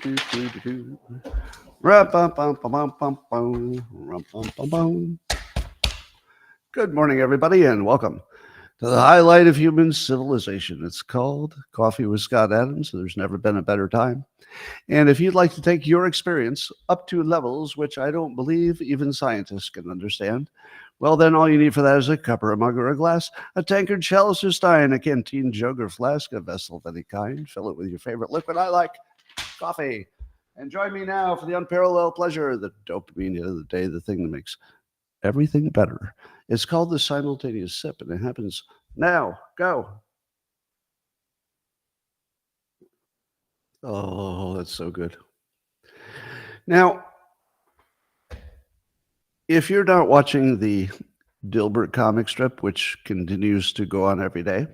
Good morning, everybody, and welcome to the highlight of human civilization. It's called Coffee with Scott Adams. There's never been a better time. And if you'd like to take your experience up to levels which I don't believe even scientists can understand, well, then all you need for that is a cup or a mug or a glass, a tankard, chalice or stein, a canteen, jug or flask, a vessel of any kind. Fill it with your favorite liquid. I like coffee. And join me now for the unparalleled pleasure, the dopamine hit of the day, the thing that makes everything better. It's called the simultaneous sip, and it happens now. Go. Oh, that's so good. Now, if you're not watching the Dilbert comic strip, which continues to go on every day,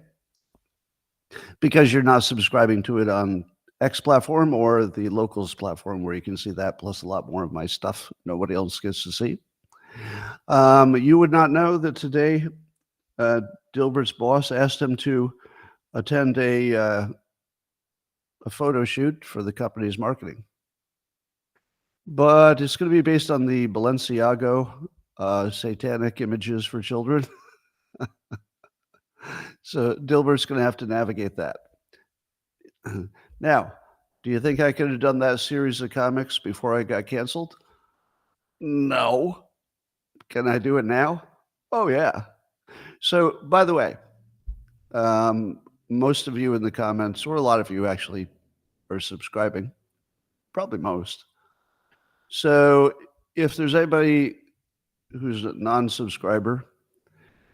because you're not subscribing to it on X platform or the locals platform where you can see that, plus a lot more of my stuff nobody else gets to see, you would not know that today Dilbert's boss asked him to attend a photo shoot for the company's marketing. But it's going to be based on the Balenciaga satanic images for children. So Dilbert's going to have to navigate that. Now, do you think I could have done that series of comics before I got canceled? No. Can I do it now? Oh, yeah. So, by the way, most of you in the comments, or a lot of you actually, are subscribing. Probably most. So if there's anybody who's a non-subscriber,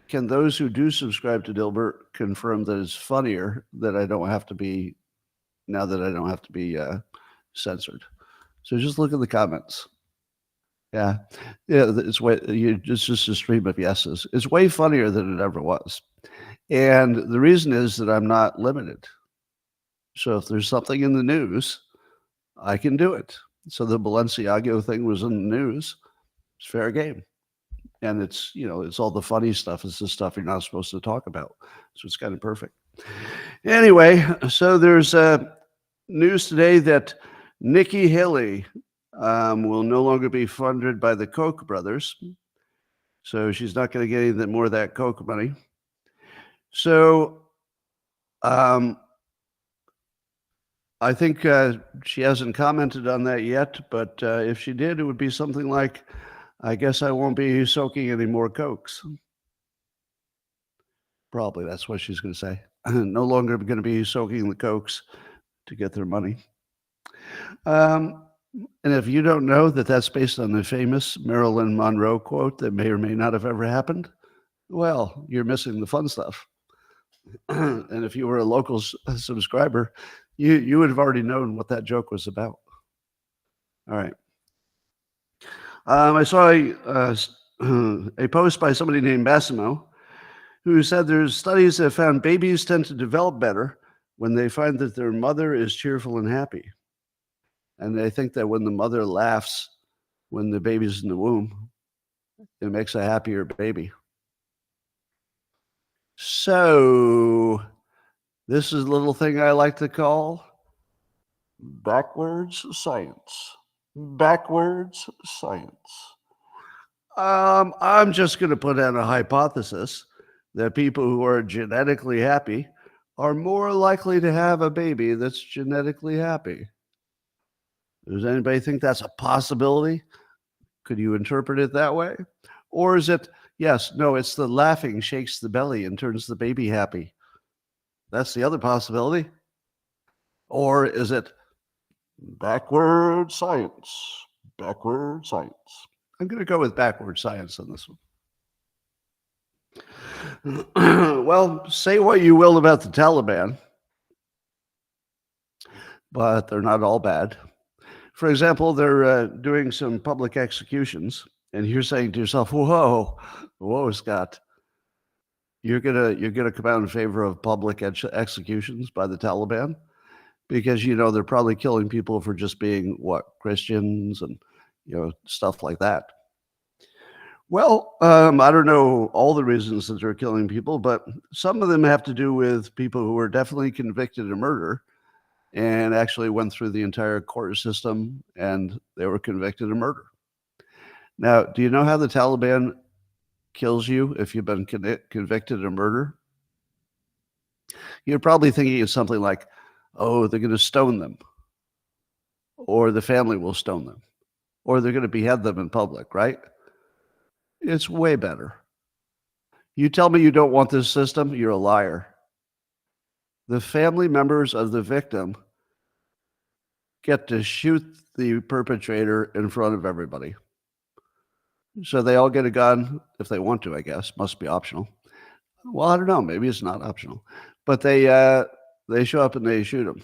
can those who do subscribe to Dilbert confirm that it's funnier that I don't have to be, now that I don't have to be censored? So just look at the comments. Yeah, it's just a stream of yeses. It's way funnier than it ever was. And the reason is that I'm not limited. So if there's something in the news, I can do it. So the Balenciaga thing was in the news. It's fair game. And it's, it's all the funny stuff. It's the stuff you're not supposed to talk about. So it's kind of perfect. Anyway, so there's news today that Nikki Haley will no longer be funded by the Koch brothers. So she's not going to get any more of that Koch money. So I think she hasn't commented on that yet, but if she did, it would be something like, I guess I won't be soaking any more Cokes. Probably that's what she's going to say. No longer going to be soaking the Cokes to get their money. And if you don't know that that's based on the famous Marilyn Monroe quote that may or may not have ever happened, well, you're missing the fun stuff. And if you were a local subscriber, you would have already known what that joke was about. All right. I saw a post by somebody named Massimo who said there's studies that found babies tend to develop better when they find that their mother is cheerful and happy. And they think that when the mother laughs when the baby's in the womb, it makes a happier baby. So this is a little thing I like to call backwards science. Backwards science. I'm just going to put out a hypothesis that people who are genetically happy are more likely to have a baby that's genetically happy. Does anybody think that's a possibility? Could you interpret it that way? Or is it, yes, no, it's the laughing shakes the belly and turns the baby happy. That's the other possibility. Or is it backward science? Backward science. I'm going to go with backward science on this one. Well, say what you will about the Taliban, but they're not all bad. For example, they're doing some public executions, and you're saying to yourself, "Whoa, Scott, you're gonna come out in favor of public executions by the Taliban because they're probably killing people for just being Christians and stuff like that." Well, I don't know all the reasons that they're killing people, but some of them have to do with people who are definitely convicted of murder and actually went through the entire court system, and they were convicted of murder. Now, do you know how the Taliban kills you if you've been convicted of murder? You're probably thinking of something like, oh, they're going to stone them, or the family will stone them, or they're going to behead them in public, right? It's way better. You tell me you don't want this system, you're a liar. The family members of the victim get to shoot the perpetrator in front of everybody. So they all get a gun if they want to, I guess. Must be optional. Well, I don't know. Maybe it's not optional. But they show up and they shoot them.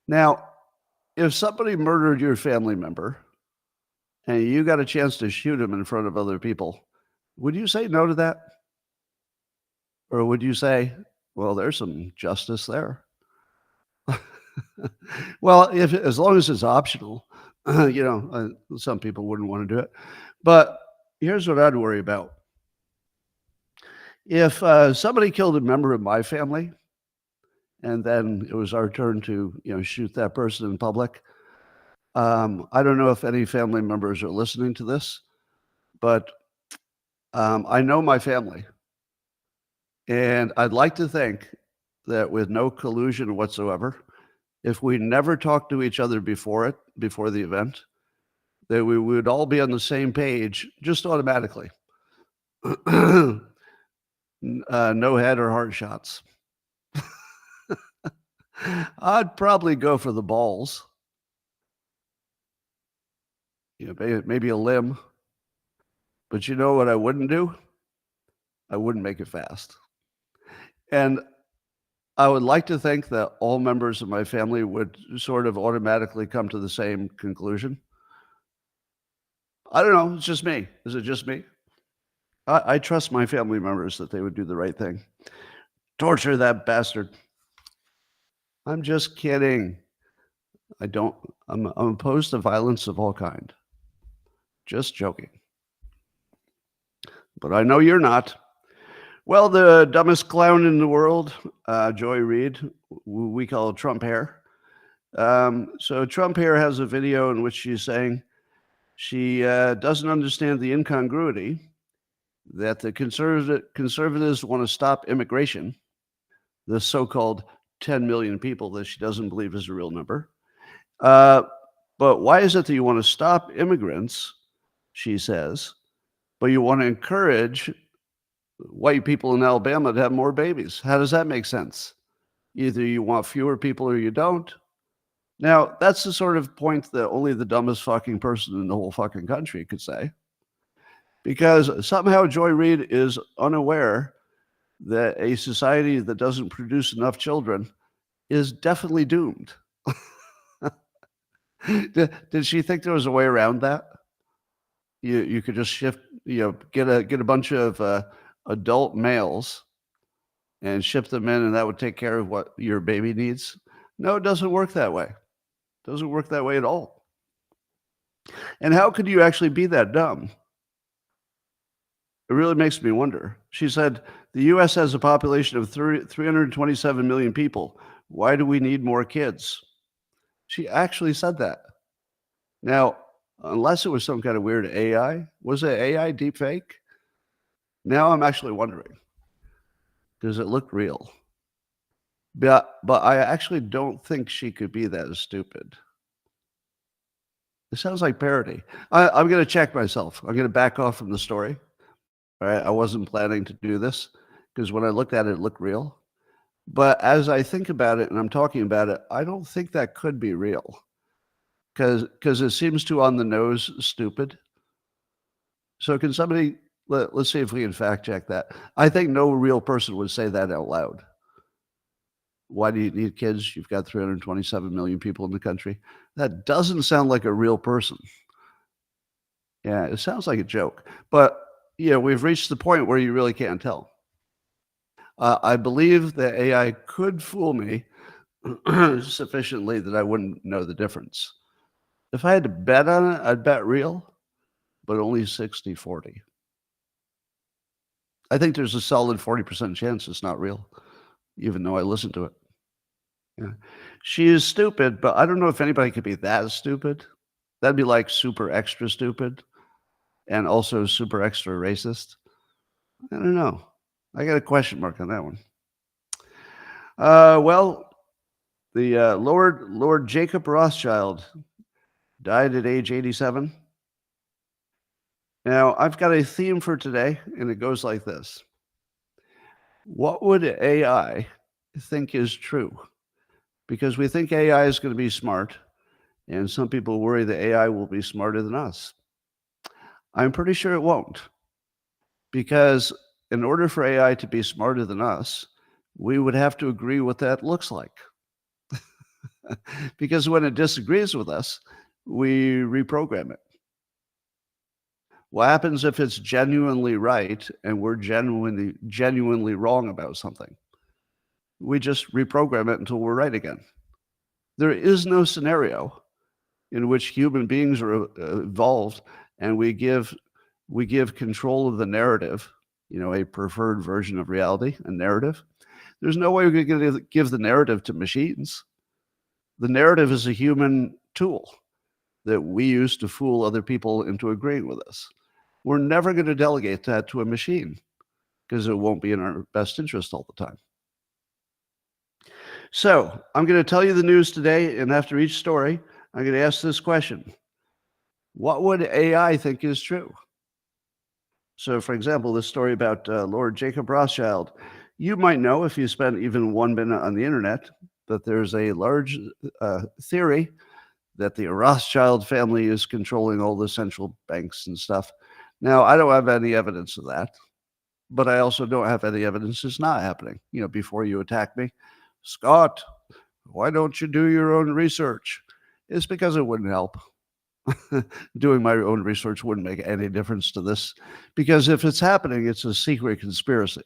Now, if somebody murdered your family member and you got a chance to shoot him in front of other people, would you say no to that? Or would you say, well, there's some justice there? Well, as long as it's optional, some people wouldn't want to do it. But here's what I'd worry about. If somebody killed a member of my family, and then it was our turn to shoot that person in public, I don't know if any family members are listening to this, but I know my family, and I'd like to think that with no collusion whatsoever, if we never talked to each other before the event, that we would all be on the same page just automatically. No head or heart shots. I'd probably go for the balls. Maybe a limb. But you know what I wouldn't do? I wouldn't make it fast. And I would like to think that all members of my family would sort of automatically come to the same conclusion. I don't know. It's just me. Is it just me? I trust my family members that they would do the right thing. Torture that bastard. I'm just kidding. I'm opposed to violence of all kind. Just joking. But I know you're not. Well, the dumbest clown in the world, Joy Reid, we call Trump hair. So Trump hair has a video in which she's saying she doesn't understand the incongruity that the conservatives want to stop immigration, the so-called 10 million people that she doesn't believe is a real number. But why is it that you want to stop immigrants, she says, but you want to encourage white people in Alabama to have more babies? How does that make sense? Either you want fewer people or you don't. Now, that's the sort of point that only the dumbest fucking person in the whole fucking country could say. Because somehow Joy Reid is unaware that a society that doesn't produce enough children is definitely doomed. Did she think there was a way around that? You could just shift, get a bunch of adult males and ship them in, and that would take care of what your baby needs. No, it doesn't work that way. It doesn't work that way at all. And how could you actually be that dumb? It really makes me wonder. She said, the U.S. has a population of 327 million people. Why do we need more kids? She actually said that. Now, unless it was some kind of weird AI, was it AI deepfake? Now I'm actually wondering, does it look real? But I actually don't think she could be that stupid. It sounds like parody. I'm going to check myself. I'm going to back off from the story. All right, I wasn't planning to do this because when I looked at it, it looked real. But as I think about it and I'm talking about it, I don't think that could be real because it seems too on the nose stupid. So can somebody, let's see if we can fact check that. I think no real person would say that out loud. Why do you need kids? You've got 327 million people in the country. That doesn't sound like a real person. Yeah, it sounds like a joke. But we've reached the point where you really can't tell. I believe that AI could fool me sufficiently that I wouldn't know the difference. If I had to bet on it, I'd bet real, but only 60-40. I think there's a solid 40% chance it's not real, even though I listen to it. Yeah. She is stupid, but I don't know if anybody could be that stupid. That'd be like super extra stupid and also super extra racist. I don't know. I got a question mark on that one. Well, the Lord Jacob Rothschild died at age 87. Now, I've got a theme for today, and it goes like this. What would AI think is true? Because we think AI is going to be smart, and some people worry that AI will be smarter than us. I'm pretty sure it won't, because in order for AI to be smarter than us, we would have to agree what that looks like. Because when it disagrees with us, we reprogram it. What happens if it's genuinely right and we're genuinely wrong about something? We just reprogram it until we're right again. There is no scenario in which human beings are evolved and we give control of the narrative, a preferred version of reality, a narrative. There's no way we're going to give the narrative to machines. The narrative is a human tool that we use to fool other people into agreeing with us. We're never going to delegate that to a machine because it won't be in our best interest all the time. So I'm going to tell you the news today, and after each story, I'm going to ask this question. What would AI think is true? So, for example, this story about Lord Jacob Rothschild, you might know if you spend even 1 minute on the internet that there's a large theory that the Rothschild family is controlling all the central banks and stuff. Now, I don't have any evidence of that, but I also don't have any evidence it's not happening. Before you attack me, Scott, why don't you do your own research? It's because it wouldn't help. Doing my own research wouldn't make any difference to this, because if it's happening, it's a secret conspiracy.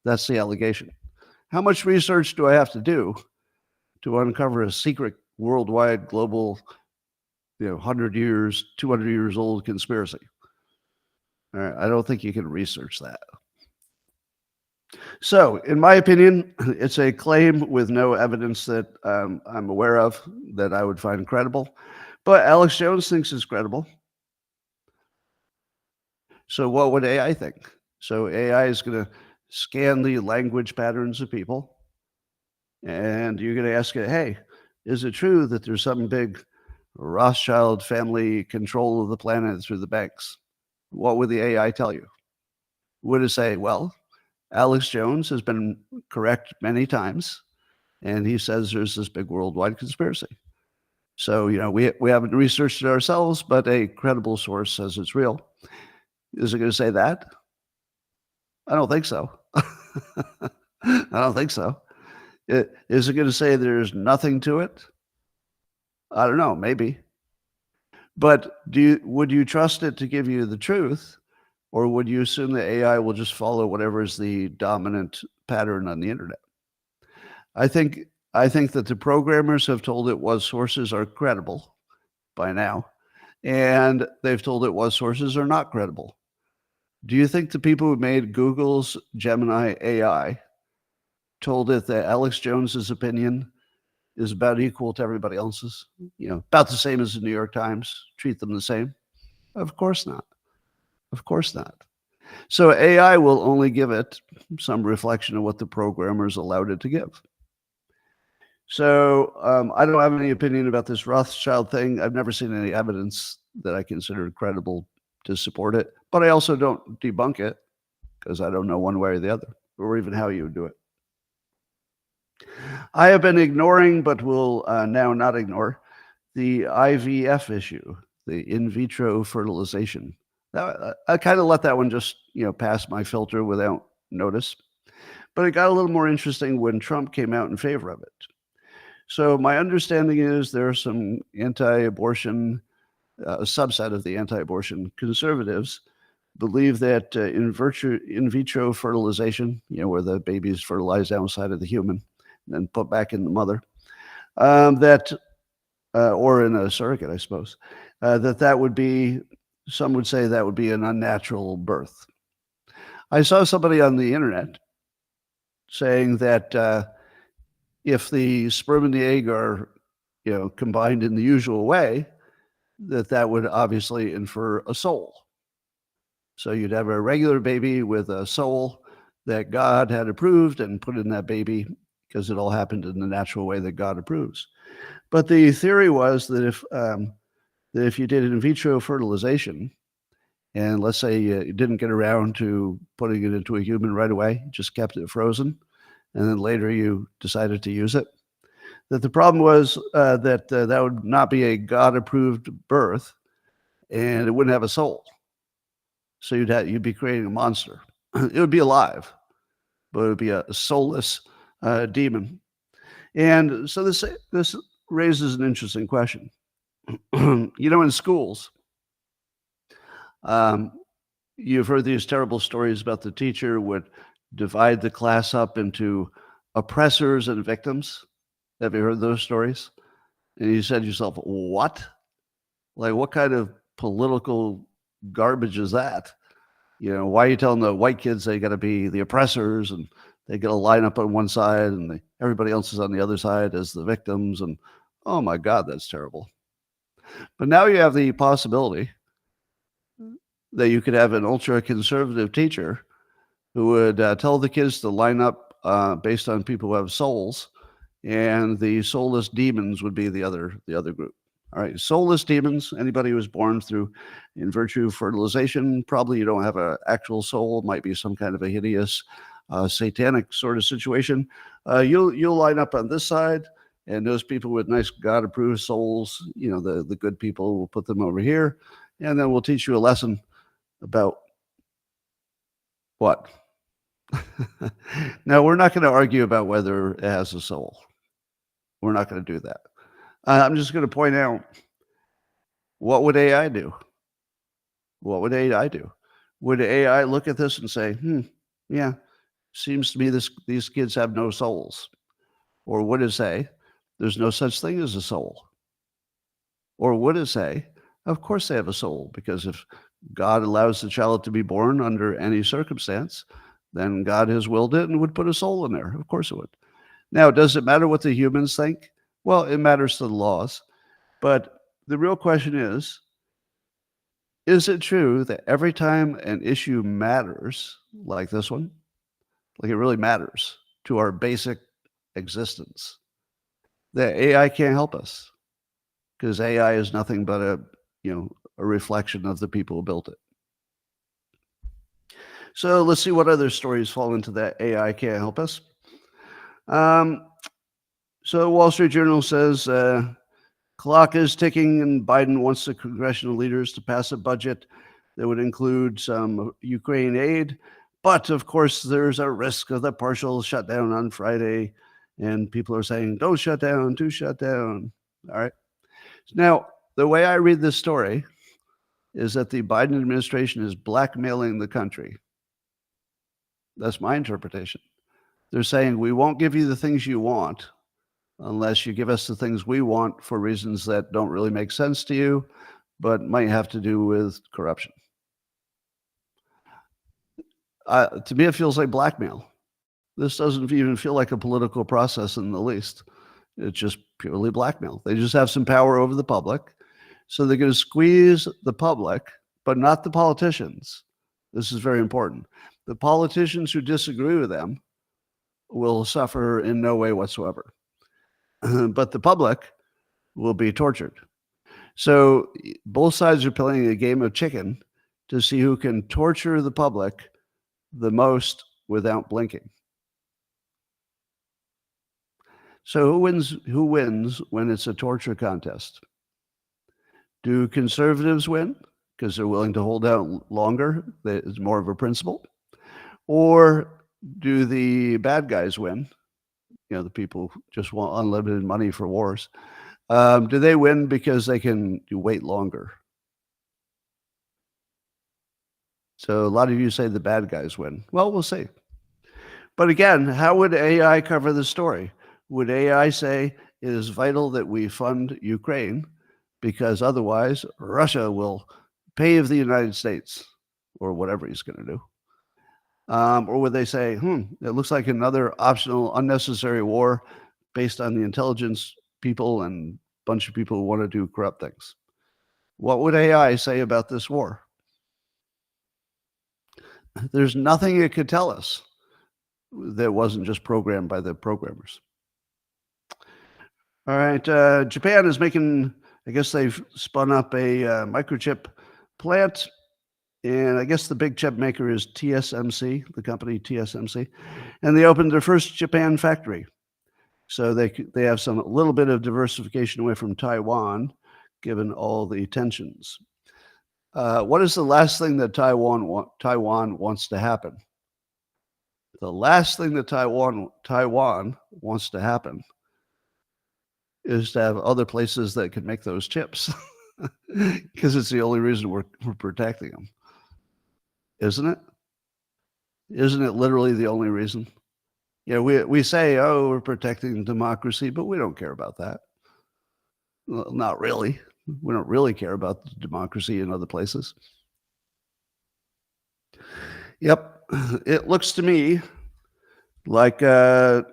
That's the allegation. How much research do I have to do to uncover a secret worldwide, global, 100 years, 200 years old conspiracy? All right, I don't think you can research that. So, in my opinion, it's a claim with no evidence that I'm aware of that I would find credible. But Alex Jones thinks it's credible. So what would AI think? So AI is going to scan the language patterns of people, and you're going to ask it, hey, is it true that there's some big Rothschild family control of the planet through the banks? What would the AI tell you? Would it say, well, Alex Jones has been correct many times, and he says there's this big worldwide conspiracy. So, we haven't researched it ourselves, but a credible source says it's real. Is it going to say that? I don't think so. I don't think so. Is it going to say there's nothing to it? I don't know, maybe. But would you trust it to give you the truth, or would you assume that AI will just follow whatever is the dominant pattern on the internet? I think that the programmers have told it what sources are credible by now, and they've told it what sources are not credible. Do you think the people who made Google's Gemini AI told it that Alex Jones's opinion is about equal to everybody else's? About the same as the New York Times, treat them the same? Of course not. Of course not. So AI will only give it some reflection of what the programmers allowed it to give. So I don't have any opinion about this Rothschild thing. I've never seen any evidence that I consider credible to support it, but I also don't debunk it because I don't know one way or the other, or even how you would do it. I have been ignoring, but will now not ignore, the IVF issue, the in vitro fertilization. I kind of let that one just pass my filter without notice, but it got a little more interesting when Trump came out in favor of it. So my understanding is there are some anti-abortion, a subset of the anti-abortion conservatives believe that in vitro fertilization, where the baby is fertilized outside of the human and then put back in the mother, or in a surrogate, I suppose, that would be, some would say that would be an unnatural birth. I saw somebody on the internet saying that if the sperm and the egg are, combined in the usual way, that would obviously infer a soul. So you'd have a regular baby with a soul that God had approved and put in that baby because it all happened in the natural way that God approves. But the theory was that if you did in vitro fertilization, and let's say you didn't get around to putting it into a human right away, just kept it frozen, and then later you decided to use it, that the problem was that would not be a God-approved birth, and it wouldn't have a soul. So you'd be creating a monster. It would be alive, but it would be a soulless demon. And so this raises an interesting question. In schools, you've heard these terrible stories about the teacher would divide the class up into oppressors and victims. Have you heard those stories? And you said to yourself, what? Like, what kind of political garbage is that? Why are you telling the white kids they got to be the oppressors and they got to line up on one side and everybody else is on the other side as the victims? And oh my God, that's terrible. But now you have the possibility that you could have an ultra-conservative teacher who would tell the kids to line up based on people who have souls, and the soulless demons would be the other group. All right, soulless demons, anybody who was born in virtue of fertilization, probably you don't have an actual soul, might be some kind of a hideous satanic sort of situation. You'll line up on this side, and those people with nice God-approved souls, the good people, will put them over here, and then we'll teach you a lesson about what? Now, we're not going to argue about whether it has a soul. We're not going to do that. I'm just going to point out, what would AI do? What would AI do? Would AI look at this and say, yeah, seems to me these kids have no souls? Or would it say, there's no such thing as a soul? Or would it say, of course they have a soul, because if God allows the child to be born under any circumstance, then God has willed it and would put a soul in there. Of course it would. Now, does it matter what the humans think? Well, it matters to the laws. But the real question is it true that every time an issue matters, like this one, like it really matters to our basic existence, that AI can't help us? Because AI is nothing but a reflection of the people who built it. So let's see what other stories fall into that AI can't help us. So Wall Street Journal says clock is ticking and Biden wants the congressional leaders to pass a budget that would include some Ukraine aid. But of course, there's a risk of the partial shutdown on Friday. And people are saying, don't shut down, do shut down. All right. Now, the way I read this story is that the Biden administration is blackmailing the country. That's my interpretation. They're saying, we won't give you the things you want unless you give us the things we want for reasons that don't really make sense to you, but might have to do with corruption. To me, it feels like blackmail. This doesn't even feel like a political process in the least. It's just purely blackmail. They just have some power over the public. So they're going to squeeze the public, but not the politicians. This is very important. The politicians who disagree with them will suffer in no way whatsoever. But the public will be tortured. So both sides are playing a game of chicken to see who can torture the public the most without blinking. So who wins when it's a torture contest? Do conservatives win because they're willing to hold out longer? It's more of a principle. Or do the bad guys win? The people who just want unlimited money for wars. Do they win because they can wait longer? So a lot of you say the bad guys win. Well, we'll see. But again, how would AI cover the story? Would AI say it is vital that we fund Ukraine because otherwise Russia will pave the United States, or whatever he's going to do? Or would they say, it looks like another optional, unnecessary war based on the intelligence people and a bunch of people who want to do corrupt things. What would AI say about this war? There's nothing it could tell us that wasn't just programmed by the programmers. All right, Japan is making, I guess they've spun up a microchip plant, and I guess the big chip maker is TSMC, the company TSMC, and they opened their first Japan factory. So they have a little bit of diversification away from Taiwan, given all the tensions. What is the last thing that Taiwan wants to happen? The last thing that Taiwan wants to happen is to have other places that can make those chips, because it's the only reason we're protecting them, isn't it? Isn't it literally the only reason? Yeah, we say, oh, we're protecting democracy, but we don't care about that. Well, not really. We don't really care about the democracy in other places. Yep, it looks to me like there's.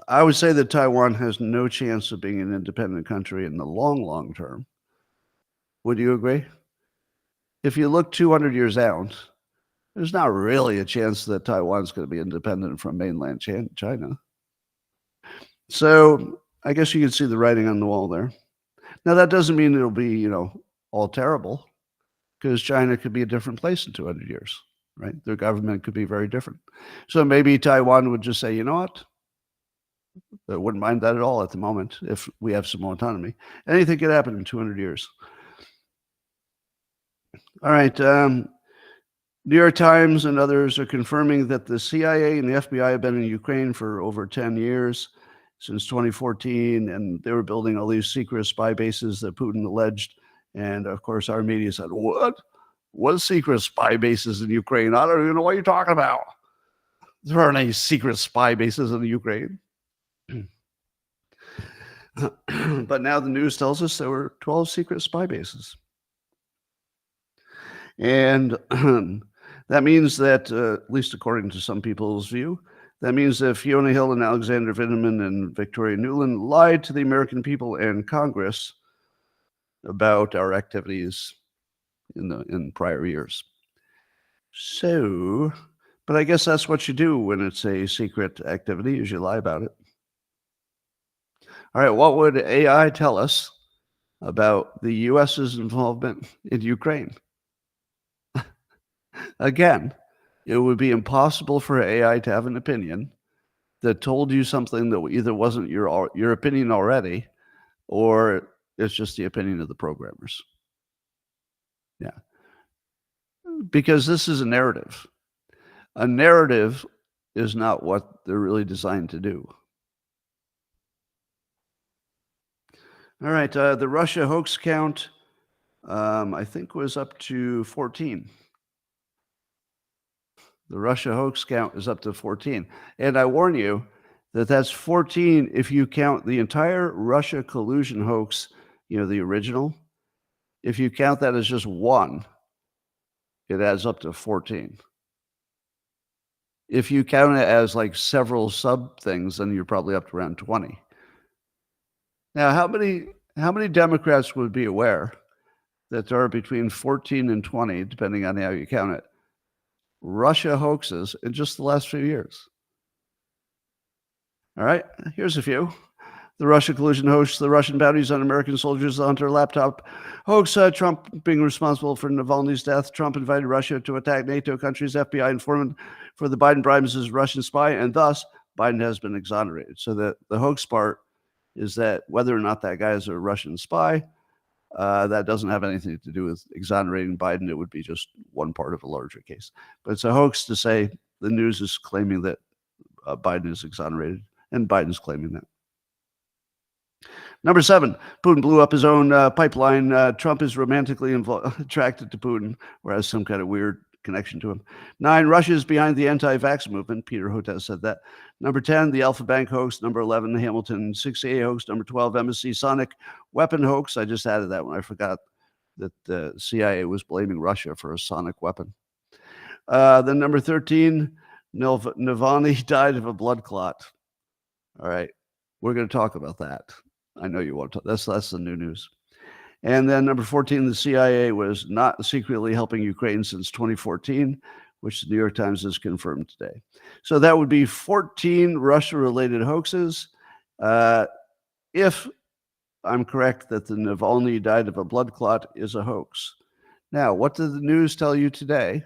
I would say that Taiwan has no chance of being an independent country in the long term. Would you agree? If you look 200 years out, there's not really a chance that Taiwan's going to be independent from mainland China. So I guess you can see the writing on the wall there. Now, that doesn't mean it'll be, all terrible, because China could be a different place in 200 years, right? Their government could be very different. So maybe Taiwan would just say, you know what? I wouldn't mind that at all at the moment if we have some autonomy. Anything could happen in 200 years. All right. New York Times and others are confirming that the CIA and the FBI have been in Ukraine for over 10 years, since 2014, and they were building all these secret spy bases that Putin alleged. And of course, our media said, what? What secret spy bases in Ukraine? I don't even know what you're talking about. There aren't any secret spy bases in the Ukraine. But now the news tells us there were 12 secret spy bases. And that means that, at least according to some people's view, that means that Fiona Hill and Alexander Vindman and Victoria Nuland lied to the American people and Congress about our activities in prior years. So, but I guess that's what you do when it's a secret activity, is you lie about it. All right, what would AI tell us about the U.S.'s involvement in Ukraine? Again, it would be impossible for AI to have an opinion that told you something that either wasn't your opinion already, or it's just the opinion of the programmers. Yeah. Because this is a narrative. A narrative is not what they're really designed to do. All right, the Russia hoax count, I think, was up to 14. The Russia hoax count is up to 14. And I warn you that that's 14 if you count the entire Russia collusion hoax, the original. If you count that as just one, it adds up to 14. If you count it as like several sub things, then you're probably up to around 20. Now, how many Democrats would be aware that there are between 14 and 20, depending on how you count it, Russia hoaxes in just the last few years? All right, here's a few. The Russia collusion hoax, the Russian bounties on American soldiers onto laptop hoax, Trump being responsible for Navalny's death. Trump invited Russia to attack NATO countries. FBI informant for the Biden bribes as Russian spy, and thus Biden has been exonerated. So the hoax part is that whether or not that guy is a Russian spy, that doesn't have anything to do with exonerating Biden. It would be just one part of a larger case. But it's a hoax to say the news is claiming that Biden is exonerated, and Biden's claiming that. Number 7, Putin blew up his own pipeline. Trump is romantically attracted to Putin, or has some kind of weird connection to him. 9, Russia is behind the anti-vax movement. Peter Hotez said that. Number 10, the Alpha Bank hoax. Number 11, the Hamilton 6A hoax. Number 12, MSC Sonic weapon hoax. I just added that one. I forgot that the CIA was blaming Russia for a sonic weapon. Then number 13, Navalny died of a blood clot. All right. We're going to talk about that. I know you want to. That's the new news. And then number 14, the CIA was not secretly helping Ukraine since 2014, which the New York Times has confirmed today. So that would be 14 Russia-related hoaxes. If I'm correct that the Navalny died of a blood clot is a hoax. Now, what did the news tell you today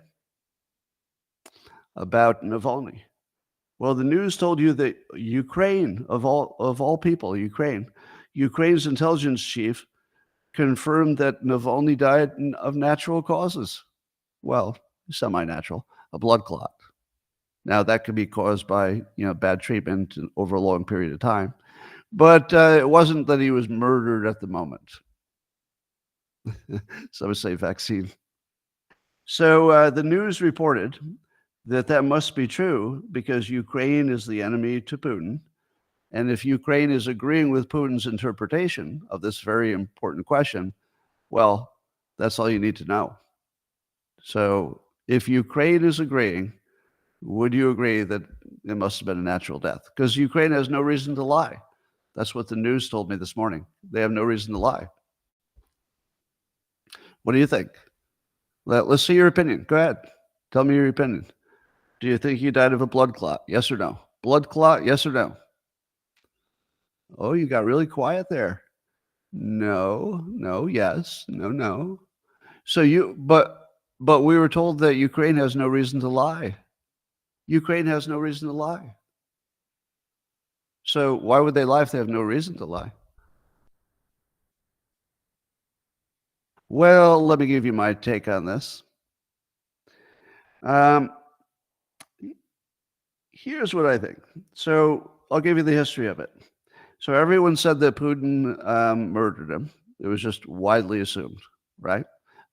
about Navalny? Well, the news told you that Ukraine, of all people, Ukraine's intelligence chief confirmed that Navalny died of natural causes. Well, semi-natural, a blood clot. Now, that could be caused by bad treatment over a long period of time, but it wasn't that he was murdered at the moment. Some would say vaccine. So the news reported that must be true because Ukraine is the enemy to Putin. And if Ukraine is agreeing with Putin's interpretation of this very important question, well, that's all you need to know. So if Ukraine is agreeing, would you agree that it must have been a natural death? Because Ukraine has no reason to lie. That's what the news told me this morning. They have no reason to lie. What do you think? Let's see your opinion. Go ahead. Tell me your opinion. Do you think he died of a blood clot? Yes or no? Blood clot, yes or no? Oh, you got really quiet there. No, yes, no. So but we were told that Ukraine has no reason to lie. Ukraine has no reason to lie. So why would they lie if they have no reason to lie? Well, let me give you my take on this. Here's what I think. So I'll give you the history of it. So everyone said that Putin murdered him. It was just widely assumed, right?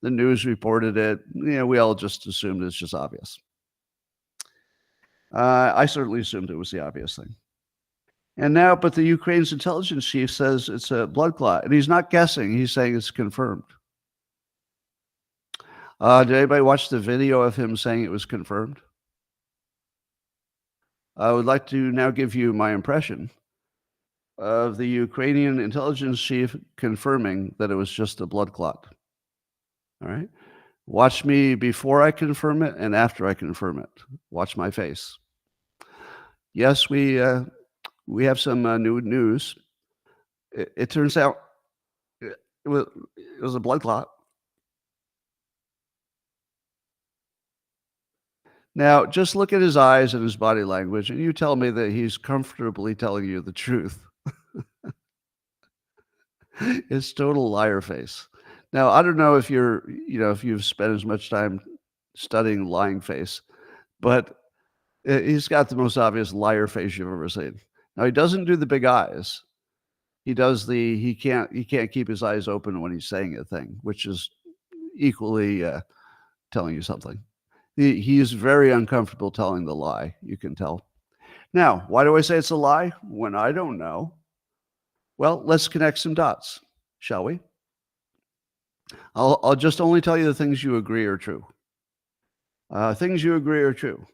The news reported it. We all just assumed it's just obvious. I certainly assumed it was the obvious thing. And now, but the Ukraine's intelligence chief says it's a blood clot. And he's not guessing. He's saying it's confirmed. Did anybody watch the video of him saying it was confirmed? I would like to now give you my impression of the Ukrainian intelligence chief confirming that it was just a blood clot. All right. Watch me before I confirm it and after I confirm it. Watch my face. Yes, we have some new news. It turns out it was a blood clot. Now, just look at his eyes and his body language, and you tell me that he's comfortably telling you the truth. It's total liar face. Now, I don't know if if you've spent as much time studying lying face, but he's got the most obvious liar face you've ever seen. Now, he doesn't do the big eyes. He can't keep his eyes open when he's saying a thing, which is equally telling you something. He's very uncomfortable telling the lie, you can tell. Now, why do I say it's a lie when I don't know? Well, let's connect some dots, shall we? I'll just only tell you the things you agree are true. Things you agree are true.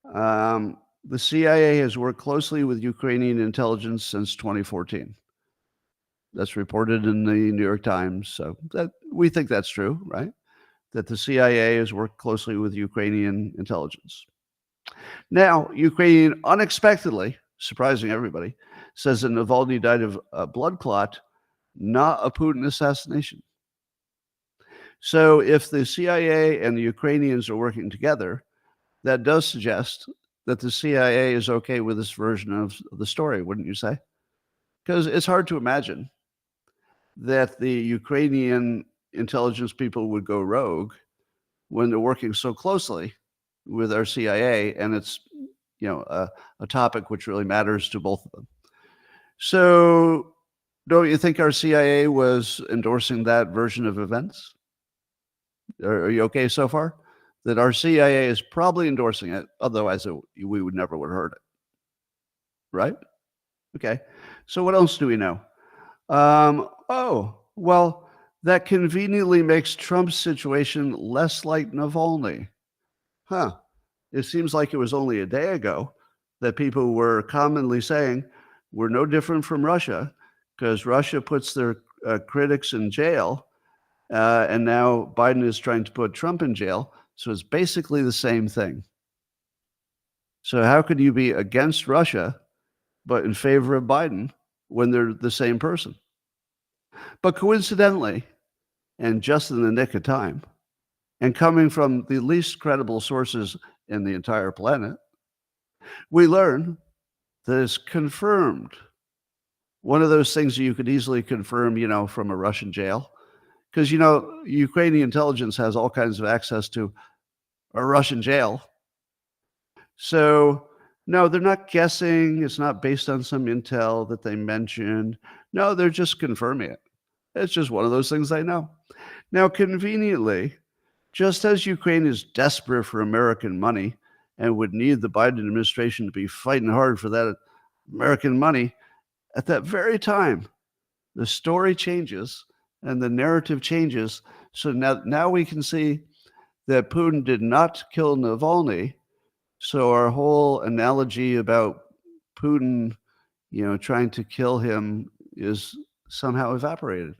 The CIA has worked closely with Ukrainian intelligence since 2014. That's reported in the New York Times. So we think that's true, right? That the CIA has worked closely with Ukrainian intelligence. Now, Ukraine unexpectedly, surprising everybody, says that Navalny died of a blood clot, not a Putin assassination. So if the CIA and the Ukrainians are working together, that does suggest that the CIA is okay with this version of the story, wouldn't you say? Because it's hard to imagine that the Ukrainian intelligence people would go rogue when they're working so closely with our CIA, and it's a topic which really matters to both of them. So don't you think our CIA was endorsing that version of events? Are you okay so far? That our CIA is probably endorsing it, otherwise we would never have heard it. Right? Okay. So what else do we know? Well, that conveniently makes Trump's situation less like Navalny. It seems like it was only a day ago that people were commonly saying, we're no different from Russia, because Russia puts their critics in jail, and now Biden is trying to put Trump in jail. So it's basically the same thing. So how could you be against Russia but in favor of Biden when they're the same person? But coincidentally, and just in the nick of time, and coming from the least credible sources in the entire planet, we learn that it's confirmed. One of those things you could easily confirm, from a Russian jail. Because, Ukrainian intelligence has all kinds of access to a Russian jail. So, no, they're not guessing. It's not based on some intel that they mentioned. No, they're just confirming it. It's just one of those things they know. Now, conveniently, just as Ukraine is desperate for American money and would need the Biden administration to be fighting hard for that American money, at that very time, the story changes and the narrative changes. So now we can see that Putin did not kill Navalny. So our whole analogy about Putin, trying to kill him is somehow evaporated.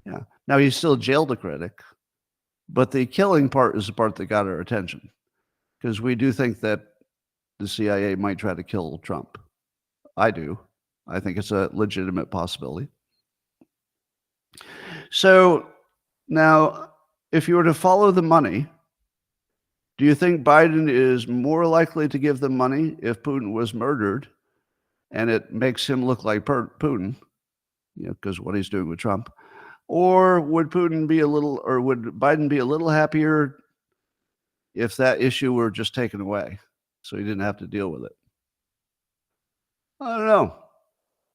Yeah. Now he's still jailed a critic, but the killing part is the part that got our attention, because we do think that the CIA might try to kill Trump. I do. I think it's a legitimate possibility. So now, if you were to follow the money, do you think Biden is more likely to give the money if Putin was murdered and it makes him look like Putin, because what he's doing with Trump? Or would Biden be a little happier if that issue were just taken away so he didn't have to deal with it? I don't know.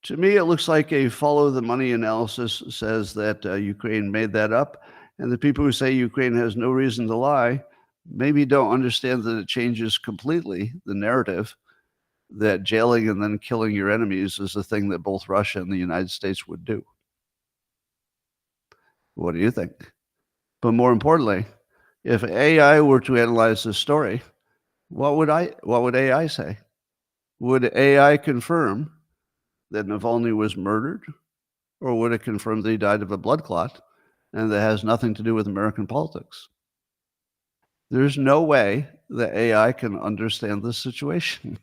To me, it looks like a follow the money analysis says that Ukraine made that up. And the people who say Ukraine has no reason to lie maybe don't understand that it changes completely the narrative that jailing and then killing your enemies is a thing that both Russia and the United States would do. What do you think? But more importantly, if AI were to analyze this story, what would AI say? Would AI confirm that Navalny was murdered, or would it confirm that he died of a blood clot and that has nothing to do with American politics? There's no way that AI can understand this situation.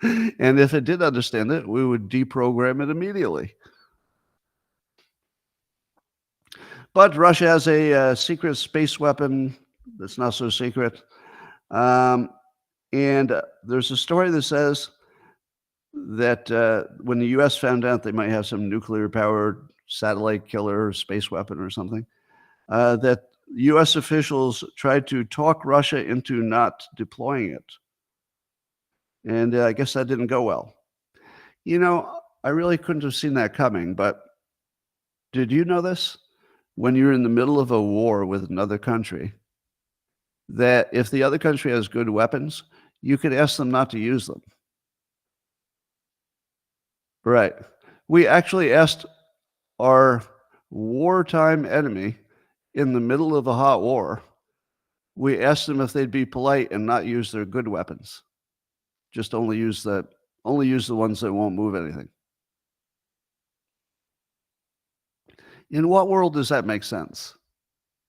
And if it did understand it, we would deprogram it immediately. But Russia has a secret space weapon that's not so secret. And there's a story that says that when the U.S. found out they might have some nuclear-powered satellite killer space weapon or something, that U.S. officials tried to talk Russia into not deploying it. And I guess that didn't go well. I really couldn't have seen that coming, but did you know this? When you're in the middle of a war with another country, that if the other country has good weapons, you could ask them not to use them. Right. We actually asked our wartime enemy in the middle of a hot war, we asked them if they'd be polite and not use their good weapons. Just only use the ones that won't move anything. In what world does that make sense?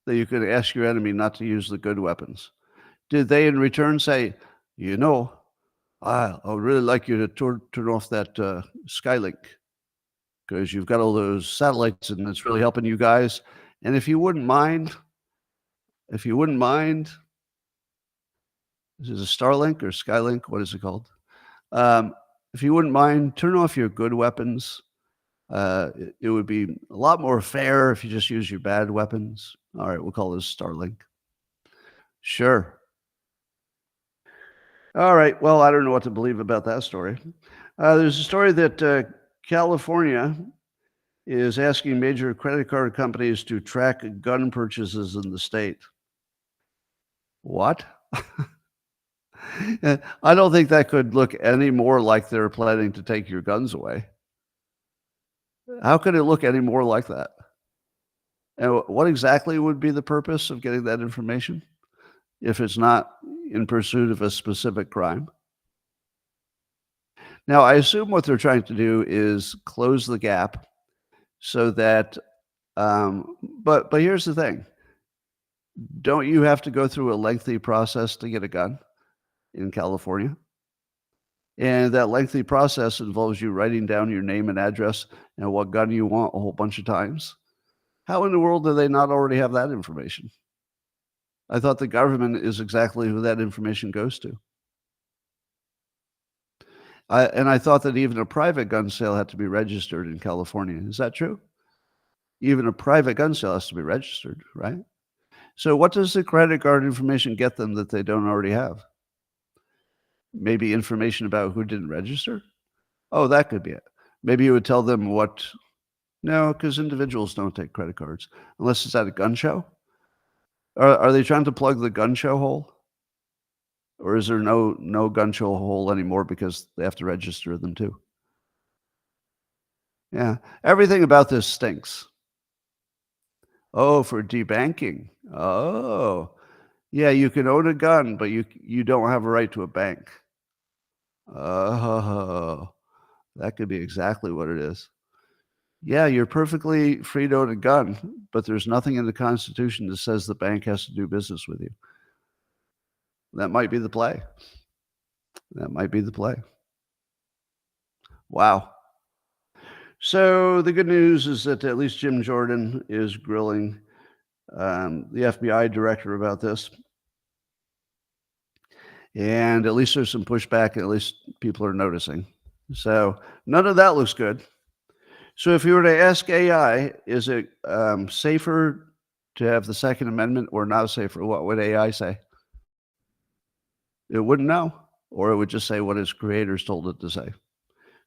That you could ask your enemy not to use the good weapons? Did they in return say, I would really like you to turn off that Skylink, because you've got all those satellites and it's really helping you guys. And if you wouldn't mind, is it a Starlink or Skylink? What is it called? If you wouldn't mind, turn off your good weapons. It would be a lot more fair if you just use your bad weapons. All right, we'll call this Starlink. Sure. All right. Well, I don't know what to believe about that story. There's a story that California is asking major credit card companies to track gun purchases in the state. What? I don't think that could look any more like they're planning to take your guns away. How could it look any more like that? And what exactly would be the purpose of getting that information if it's not in pursuit of a specific crime? Now, I assume what they're trying to do is close the gap so that, but here's the thing. Don't you have to go through a lengthy process to get a gun in California? And that lengthy process involves you writing down your name and address and what gun you want a whole bunch of times. How in the world do they not already have that information? I thought the government is exactly who that information goes to. I thought that even a private gun sale had to be registered in California. Is that true? Even a private gun sale has to be registered, right? So what does the credit card information get them that they don't already have? Maybe information about who didn't register? Oh, that could be it. Maybe you would tell them what. No, because individuals don't take credit cards unless it's at a gun show. Are they trying to plug the gun show hole? Or is there no gun show hole anymore because they have to register them too? Yeah, everything about this stinks. Oh, for debanking. Oh, yeah, you can own a gun, but you don't have a right to a bank. Oh, that could be exactly what it is. Yeah, you're perfectly free to own a gun, but there's nothing in the Constitution that says the bank has to do business with you. That might be the play. That might be the play. Wow. So the good news is that at least Jim Jordan is grilling the FBI director about this. And at least there's some pushback, at least people are noticing. So none of that looks good. So if you were to ask AI, is it safer to have the Second Amendment or not safer, what would AI say? It wouldn't know, or it would just say what its creators told it to say.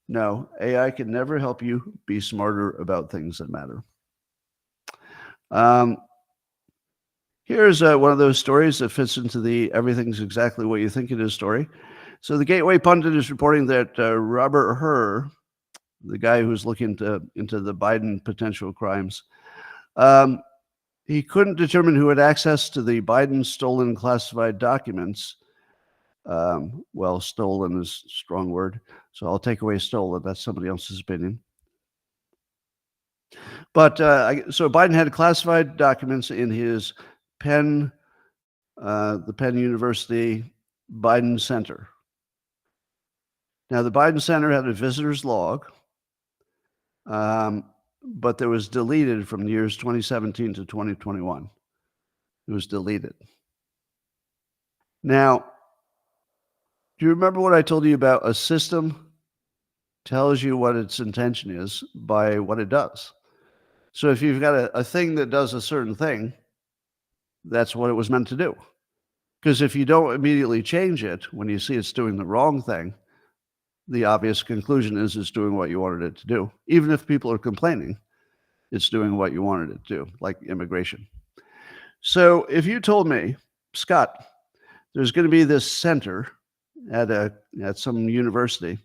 No, AI can never help you be smarter about things that matter. Here's one of those stories that fits into the everything's exactly what you think it is story. So the Gateway Pundit is reporting that Robert Hur, the guy who's looking into the Biden potential crimes, he couldn't determine who had access to the Biden stolen classified documents. Well, stolen is a strong word, so I'll take away stolen. That's somebody else's opinion. But so Biden had classified documents in his Penn, the Penn University Biden Center. Now, the Biden Center had a visitor's log, but it was deleted from the years 2017 to 2021. It was deleted. Now, do you remember what I told you about? A system tells you what its intention is by what it does. So if you've got a thing that does a certain thing, that's what it was meant to do. Because if you don't immediately change it when you see it's doing the wrong thing, the obvious conclusion is it's doing what you wanted it to do. Even if people are complaining, it's doing what you wanted it to do, like immigration. So if you told me, Scott, there's going to be this center at some university,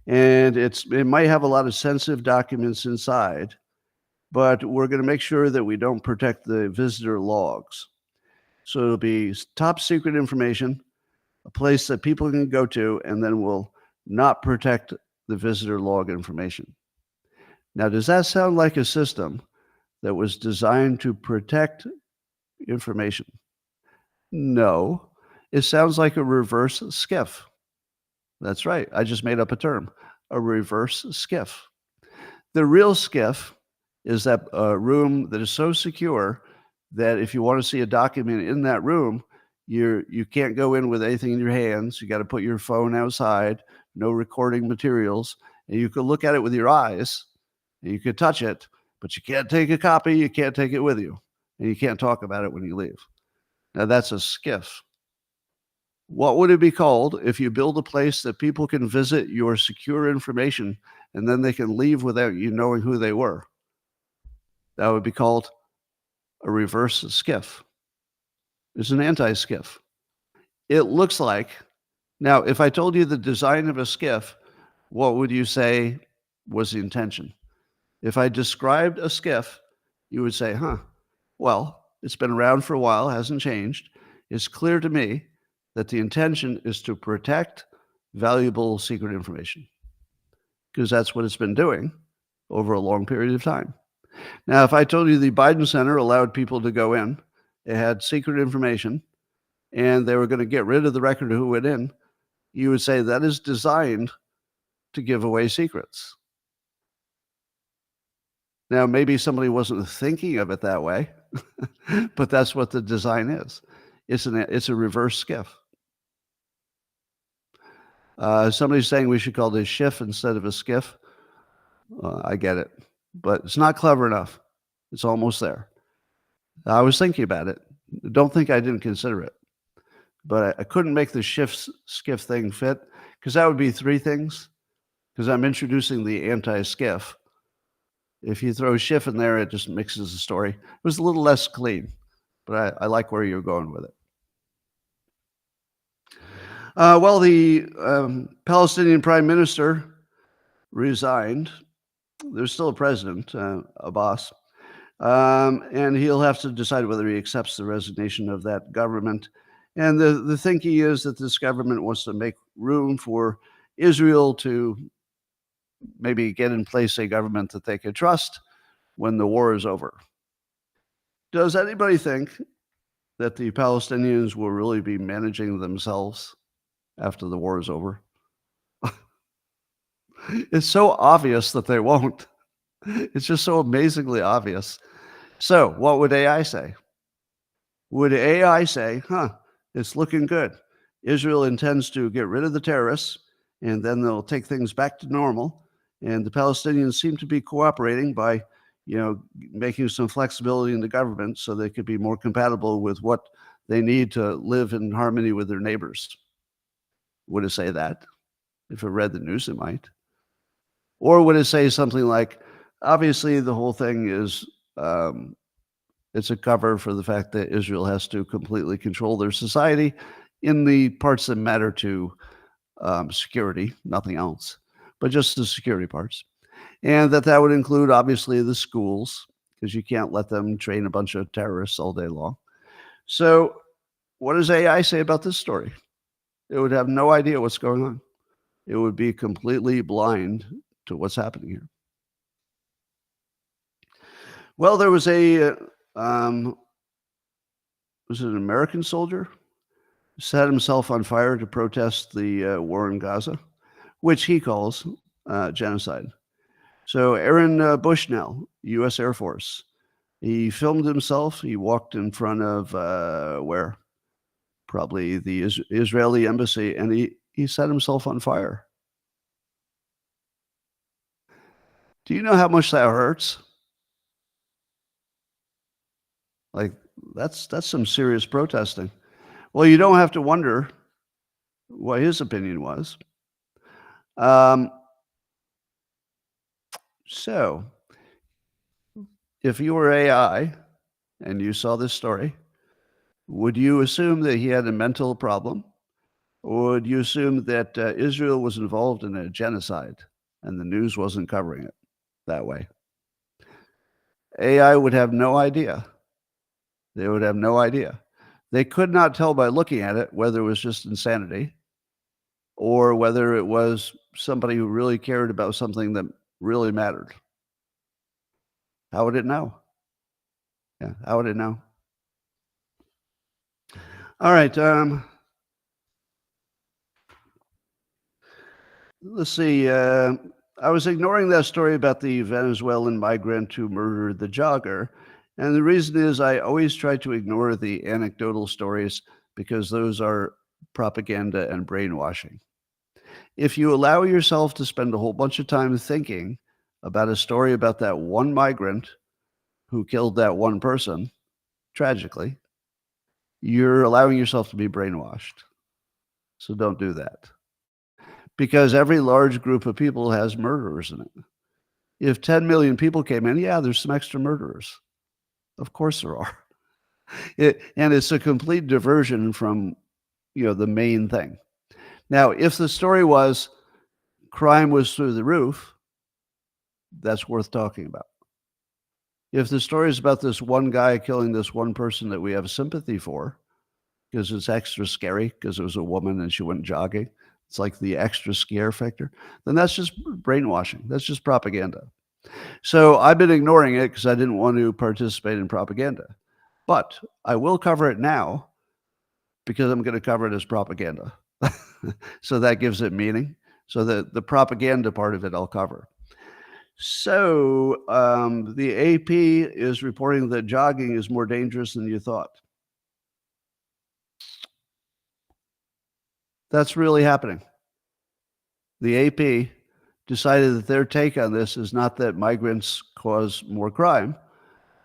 and it might have a lot of sensitive documents inside, but we're going to make sure that we don't protect the visitor logs. So it'll be top secret information, a place that people can go to, and then we'll not protect the visitor log information. Now, does that sound like a system that was designed to protect information? No, it sounds like a reverse SCIF. That's right. I just made up a term, a reverse SCIF. The real SCIF is that room that is so secure that if you want to see a document in that room, you can't go in with anything in your hands. You got to put your phone outside, no recording materials, and you could look at it with your eyes, and you could touch it, but you can't take a copy, you can't take it with you, and you can't talk about it when you leave. Now that's a SCIF. What would it be called if you build a place that people can visit your secure information and then they can leave without you knowing who they were? That would be called a reverse SCIF. It's an anti-SCIF. It looks like, now, if I told you the design of a SCIF, what would you say was the intention? If I described a SCIF, you would say, well, it's been around for a while, hasn't changed. It's clear to me that the intention is to protect valuable secret information. because that's what it's been doing over a long period of time. Now, if I told you the Biden Center allowed people to go in, it had secret information, and they were going to get rid of the record of who went in, you would say that is designed to give away secrets. Now, maybe somebody wasn't thinking of it that way, but that's what the design is. It's a reverse skiff. Somebody's saying we should call this shift instead of a skiff. I get it, but it's not clever enough. It's almost there. I was thinking about it. Don't think I didn't consider it, but I couldn't make the skiff thing fit because that would be three things. Because I'm introducing the anti-skiff. If you throw shift in there, it just mixes the story. It was a little less clean, but I like where you're going with it. Well, the Palestinian prime minister resigned. There's still a president, Abbas, and he'll have to decide whether he accepts the resignation of that government. And the thinking is that this government wants to make room for Israel to maybe get in place a government that they could trust when the war is over. Does anybody think that the Palestinians will really be managing themselves after the war is over? It's so obvious that they won't. It's just so amazingly obvious. So what would AI say? Would AI say, it's looking good. Israel intends to get rid of the terrorists, and then they'll take things back to normal. And the Palestinians seem to be cooperating by, making some flexibility in the government so they could be more compatible with what they need to live in harmony with their neighbors. Would it say that? If it read the news, it might. Or would it say something like, obviously the whole thing is, it's a cover for the fact that Israel has to completely control their society in the parts that matter to security, nothing else, but just the security parts. And that would include, obviously, the schools, because you can't let them train a bunch of terrorists all day long. So what does AI say about this story? It would have no idea what's going on. It would be completely blind to what's happening here. Well, there was was it an American soldier who set himself on fire to protest the war in Gaza, which he calls genocide. So Aaron Bushnell, U.S. Air Force, he filmed himself. He walked in front of where? Probably the Israeli embassy, and he set himself on fire. Do you know how much that hurts? Like, that's some serious protesting. Well, you don't have to wonder what his opinion was. So, if you were AI and you saw this story, would you assume that he had a mental problem? Or would you assume that Israel was involved in a genocide and the news wasn't covering it that way? AI would have no idea. They would have no idea. They could not tell by looking at it whether it was just insanity or whether it was somebody who really cared about something that really mattered. How would it know? Yeah, how would it know? All right. Let's see. I was ignoring that story about the Venezuelan migrant who murdered the jogger. And the reason is I always try to ignore the anecdotal stories because those are propaganda and brainwashing. If you allow yourself to spend a whole bunch of time thinking about a story about that one migrant who killed that one person, tragically, you're allowing yourself to be brainwashed. So don't do that. Because every large group of people has murderers in it. If 10 million people came in, yeah, there's some extra murderers. Of course there are. And it's a complete diversion from, the main thing. Now, if the story was crime was through the roof, that's worth talking about. If the story is about this one guy killing this one person that we have sympathy for, because it's extra scary because it was a woman and she went jogging, It's like the extra scare factor. Then that's just brainwashing. That's just propaganda. So I've been ignoring it because I didn't want to participate in propaganda. But I will cover it now because I'm going to cover it as propaganda. So that gives it meaning. So the propaganda part of it I'll cover. So the AP is reporting that jogging is more dangerous than you thought. That's really happening. The AP decided that their take on this is not that migrants cause more crime,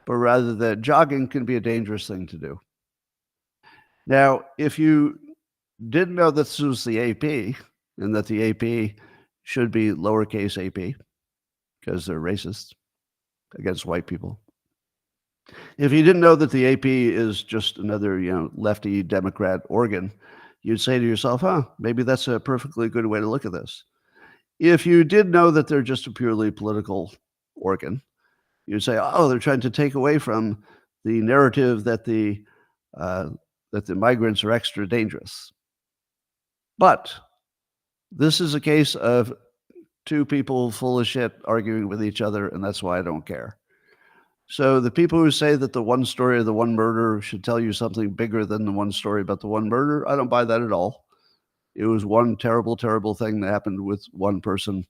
but rather that jogging can be a dangerous thing to do. Now, if you didn't know this was the AP and that the AP should be lowercase AP because they're racist against white people. If you didn't know that the AP is just another, lefty Democrat organ, you'd say to yourself, maybe that's a perfectly good way to look at this. If you did know that they're just a purely political organ, you'd say, they're trying to take away from the narrative that the migrants are extra dangerous. But this is a case of two people full of shit arguing with each other, and that's why I don't care. So the people who say that the one story of the one murder should tell you something bigger than the one story about the one murder, I don't buy that at all. It was one terrible, terrible thing that happened with one person,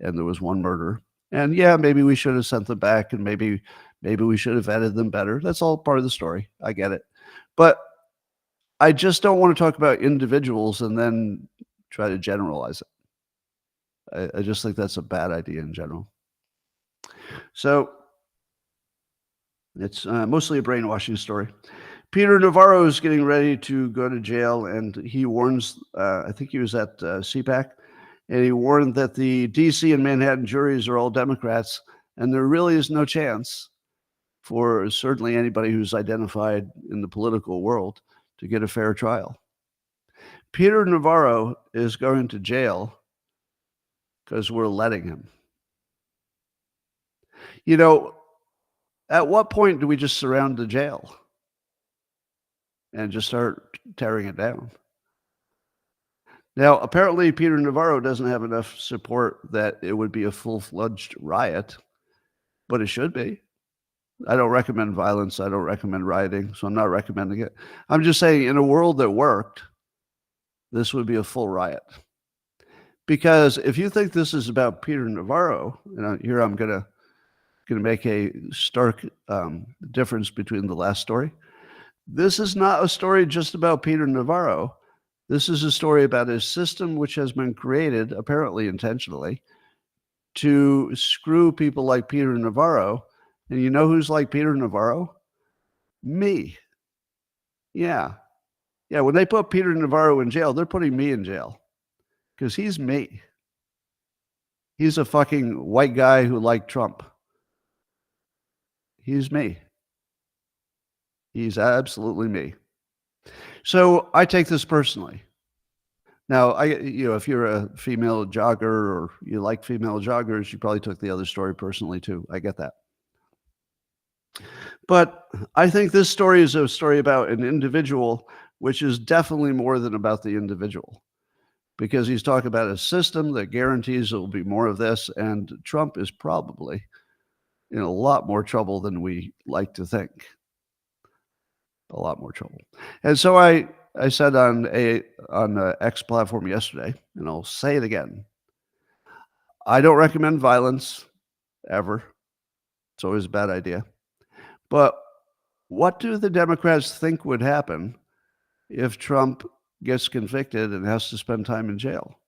and there was one murder. And yeah, maybe we should have sent them back, and maybe we should have vetted them better. That's all part of the story. I get it. But I just don't want to talk about individuals and then try to generalize it. I just think that's a bad idea in general. So it's mostly a brainwashing story. Peter Navarro is getting ready to go to jail, and he warns, I think he was at CPAC, and he warned that the DC and Manhattan juries are all Democrats, and there really is no chance for certainly anybody who's identified in the political world to get a fair trial. Peter Navarro is going to jail because we're letting him. At what point do we just surround the jail and just start tearing it down? Now, apparently, Peter Navarro doesn't have enough support that it would be a full-fledged riot, but it should be. I don't recommend violence. I don't recommend rioting, so I'm not recommending it. I'm just saying, in a world that worked, this would be a full riot. Because if you think this is about Peter Navarro, here I'm going to make a stark difference between the last story. This is not a story just about Peter Navarro. This is a story about a system which has been created, apparently intentionally, to screw people like Peter Navarro. And you know who's like Peter Navarro? Me. Yeah. Yeah, when they put Peter Navarro in jail, they're putting me in jail because he's me. He's a fucking white guy who liked Trump. He's me. He's absolutely me. So I take this personally. Now, if you're a female jogger or you like female joggers, you probably took the other story personally too. I get that. But I think this story is a story about an individual, which is definitely more than about the individual, because he's talking about a system that guarantees there will be more of this, and Trump is probably in a lot more trouble than we like to think. A lot more trouble. And so I said on the X platform yesterday, and I'll say it again, I don't recommend violence ever. It's always a bad idea. But what do the Democrats think would happen if Trump gets convicted and has to spend time in jail?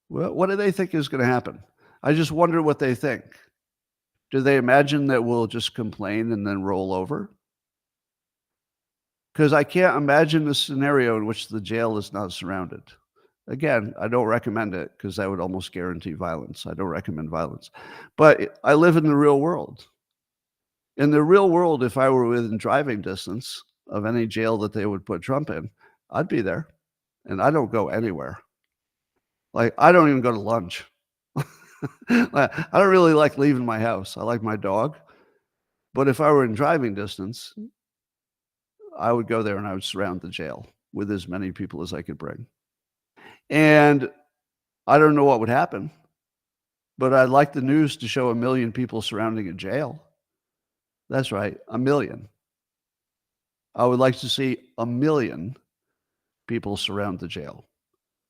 Well, what do they think is going to happen? I just wonder what they think. Do they imagine that we'll just complain and then roll over? Because I can't imagine a scenario in which the jail is not surrounded. Again, I don't recommend it because that would almost guarantee violence. I don't recommend violence. But I live in the real world. In the real world, if I were within driving distance of any jail that they would put Trump in, I'd be there. And I don't go anywhere. Like, I don't even go to lunch. I don't really like leaving my house. I like my dog. But if I were in driving distance, I would go there and I would surround the jail with as many people as I could bring. And I don't know what would happen, but I'd like the news to show 1 million people surrounding a jail. That's right, 1 million. I would like to see 1 million people surround the jail.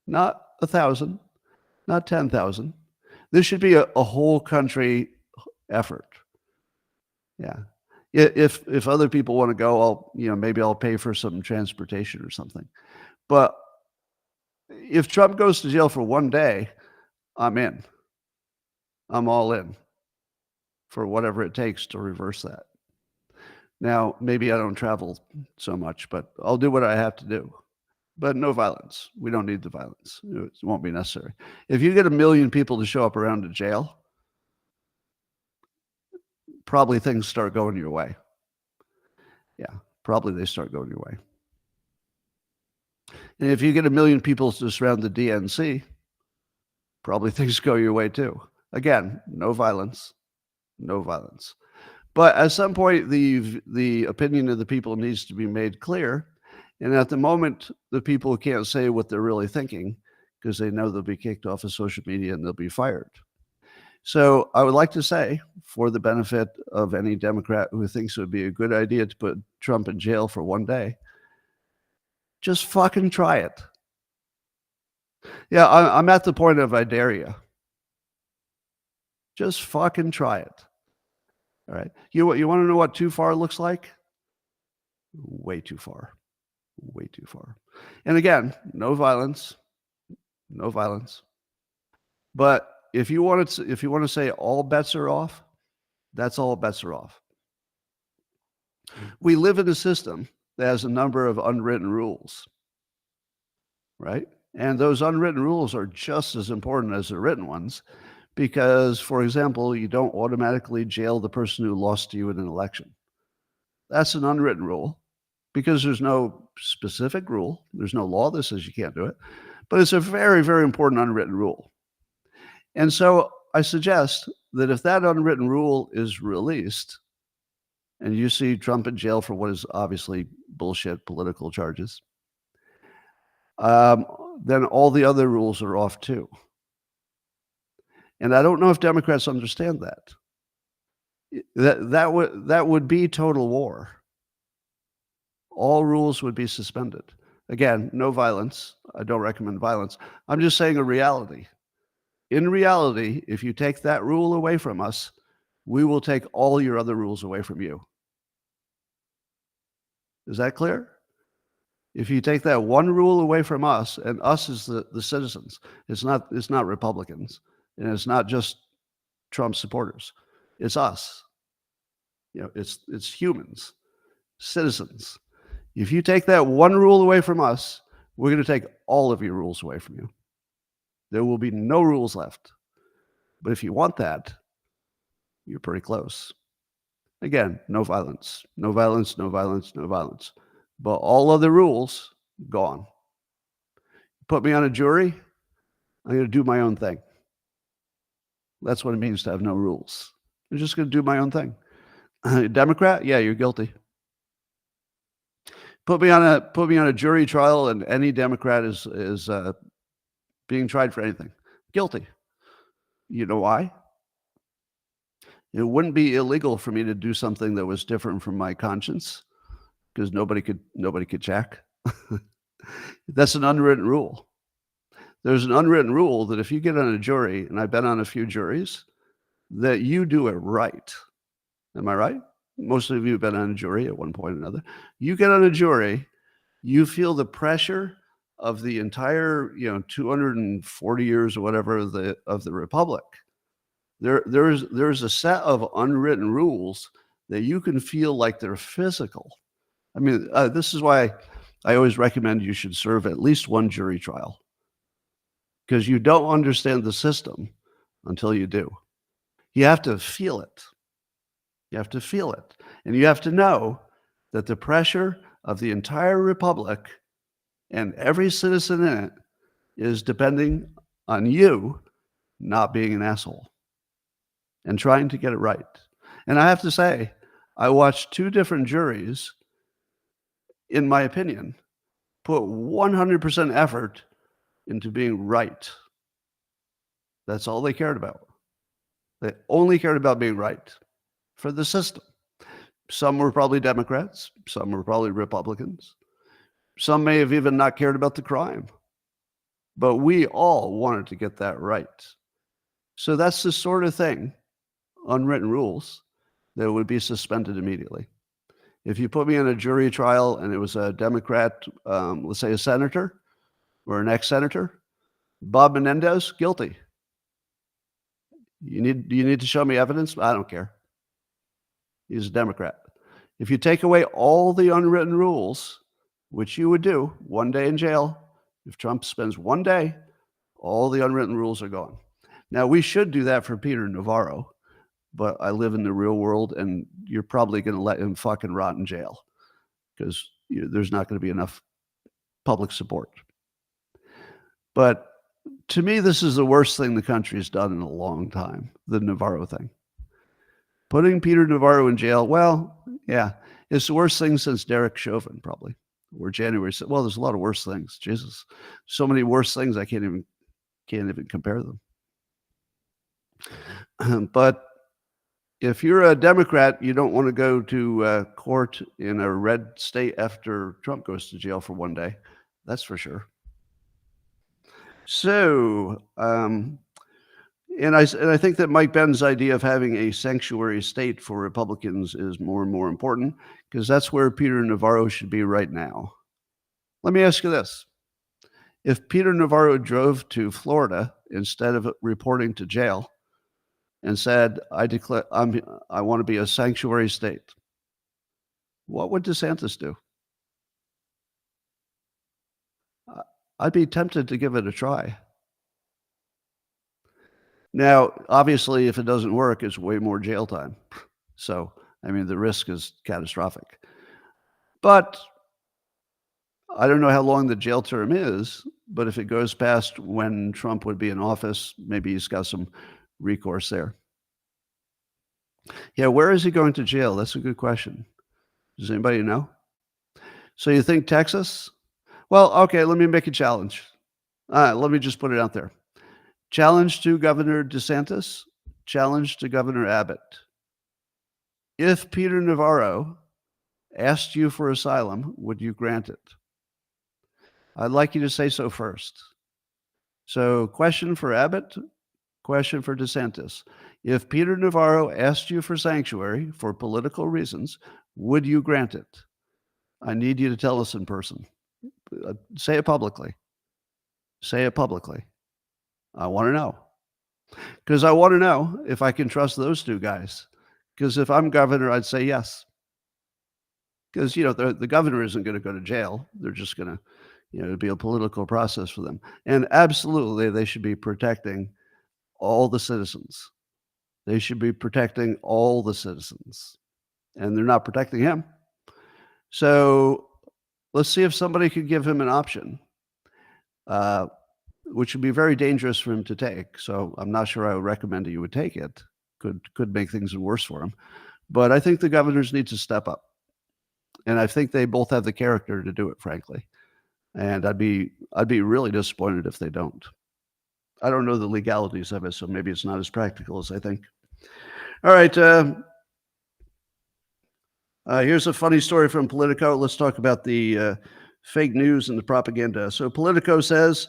Not 1,000, not 10,000. This should be a whole country effort. Yeah. If other people want to go, maybe I'll pay for some transportation or something. But if Trump goes to jail for 1 day, I'm in. I'm all in for whatever it takes to reverse that. Now, maybe I don't travel so much, but I'll do what I have to do. But no violence. We don't need the violence. It won't be necessary. If you get 1 million people to show up around a jail, probably things start going your way. Yeah, probably they start going your way. And if you get 1 million people to surround the DNC, probably things go your way too. Again, no violence, no violence. But at some point, the opinion of the people needs to be made clear. And at the moment, the people can't say what they're really thinking because they know they'll be kicked off of social media and they'll be fired. So I would like to say, for the benefit of any Democrat who thinks it would be a good idea to put Trump in jail for 1 day, just fucking try it. Yeah, I'm at the point of I dare you. Just fucking try it. All right. You want to know what too far looks like? Way too far. Way too far. And again, no violence. No violence. But if you want to say all bets are off, that's all bets are off. We live in a system that has a number of unwritten rules, right? And those unwritten rules are just as important as the written ones because, for example, you don't automatically jail the person who lost to you in an election. That's an unwritten rule because there's no specific rule. There's no law that says you can't do it, but it's a very, very important unwritten rule. And so I suggest that if that unwritten rule is released and you see Trump in jail for what is obviously bullshit political charges, then all the other rules are off too. And I don't know if Democrats understand that. That would be total war. All rules would be suspended. Again, no violence. I don't recommend violence. I'm just saying a reality. In reality, if you take that rule away from us, we will take all your other rules away from you. Is that clear? If you take that one rule away from us, and us is the citizens, it's not Republicans, and it's not just Trump supporters. It's us. It's humans, citizens. If you take that one rule away from us, we're going to take all of your rules away from you. There will be no rules left. But if you want that, you're pretty close. Again, no violence, no violence, no violence, no violence. But all other rules, gone. Put me on a jury, I'm going to do my own thing. That's what it means to have no rules. I'm just going to do my own thing. Democrat, yeah, you're guilty. Put me on a jury trial, and any Democrat is being tried for anything. Guilty. You know why? It wouldn't be illegal for me to do something that was different from my conscience, because nobody could check. That's an unwritten rule. There's an unwritten rule that if you get on a jury, and I've been on a few juries, that you do it right. Am I right? Most of you have been on a jury at one point or another. You get on a jury, you feel the pressure of the entire, 240 years or whatever of the republic. There's a set of unwritten rules that you can feel like they're physical. I mean, this is why I always recommend you should serve at least one jury trial, because you don't understand the system until you do. You have to feel it. You have to feel it. And you have to know that the pressure of the entire republic and every citizen in it is depending on you not being an asshole and trying to get it right. And I have to say, I watched two different juries, in my opinion, put 100% effort into being right. That's all they cared about. They only cared about being right for the system. Some were probably Democrats. Some were probably Republicans. Some may have even not cared about the crime. But we all wanted to get that right. So that's the sort of thing, unwritten rules, that would be suspended immediately. If you put me in a jury trial and it was a Democrat, let's say a senator or an ex-senator, Bob Menendez, guilty. You need to show me evidence? I don't care. He's a Democrat. If you take away all the unwritten rules, which you would do, 1 day in jail, if Trump spends 1 day, all the unwritten rules are gone. Now, we should do that for Peter Navarro, but I live in the real world, and you're probably going to let him fucking rot in jail because there's not going to be enough public support. But to me, this is the worst thing the country has done in a long time, the Navarro thing. Putting Peter Navarro in jail, well, yeah, it's the worst thing since Derek Chauvin, probably, or January. Well, there's a lot of worse things. Jesus, so many worse things I can't even compare them. But if you're a Democrat, you don't want to go to court in a red state after Trump goes to jail for 1 day. That's for sure. So, and I think that Mike Ben's idea of having a sanctuary state for Republicans is more and more important because that's where Peter Navarro should be right now. Let me ask you this. If Peter Navarro drove to Florida instead of reporting to jail and said, I want to be a sanctuary state, what would DeSantis do? I'd be tempted to give it a try. Now, obviously, if it doesn't work, it's way more jail time. So, I mean, the risk is catastrophic. But I don't know how long the jail term is, but if it goes past when Trump would be in office, maybe he's got some recourse there. Yeah, where is he going to jail? That's a good question. Does anybody know? So you think Texas? Well, okay, let me make a challenge. Let me just put it out there. Challenge to Governor DeSantis, challenge to Governor Abbott. If Peter Navarro asked you for asylum, would you grant it? I'd like you to say so first. So, question for Abbott, question for DeSantis. If Peter Navarro asked you for sanctuary for political reasons, would you grant it? I need you to tell us in person. Say it publicly. Say it publicly. I want to know. Because I want to know if I can trust those two guys. Because if I'm governor, I'd say yes. Because, the governor isn't going to go to jail. They're just going to, it'd be a political process for them. And absolutely, they should be protecting all the citizens. They should be protecting all the citizens. And they're not protecting him. So let's see if somebody could give him an option, which would be very dangerous for him to take. So I'm not sure I would recommend that you would take it. Could make things worse for him. But I think the governors need to step up. And I think they both have the character to do it, frankly. And I'd be really disappointed if they don't. I don't know the legalities of it, so maybe it's not as practical as I think. All right. Here's a funny story from Politico. Let's talk about the fake news and the propaganda. So Politico says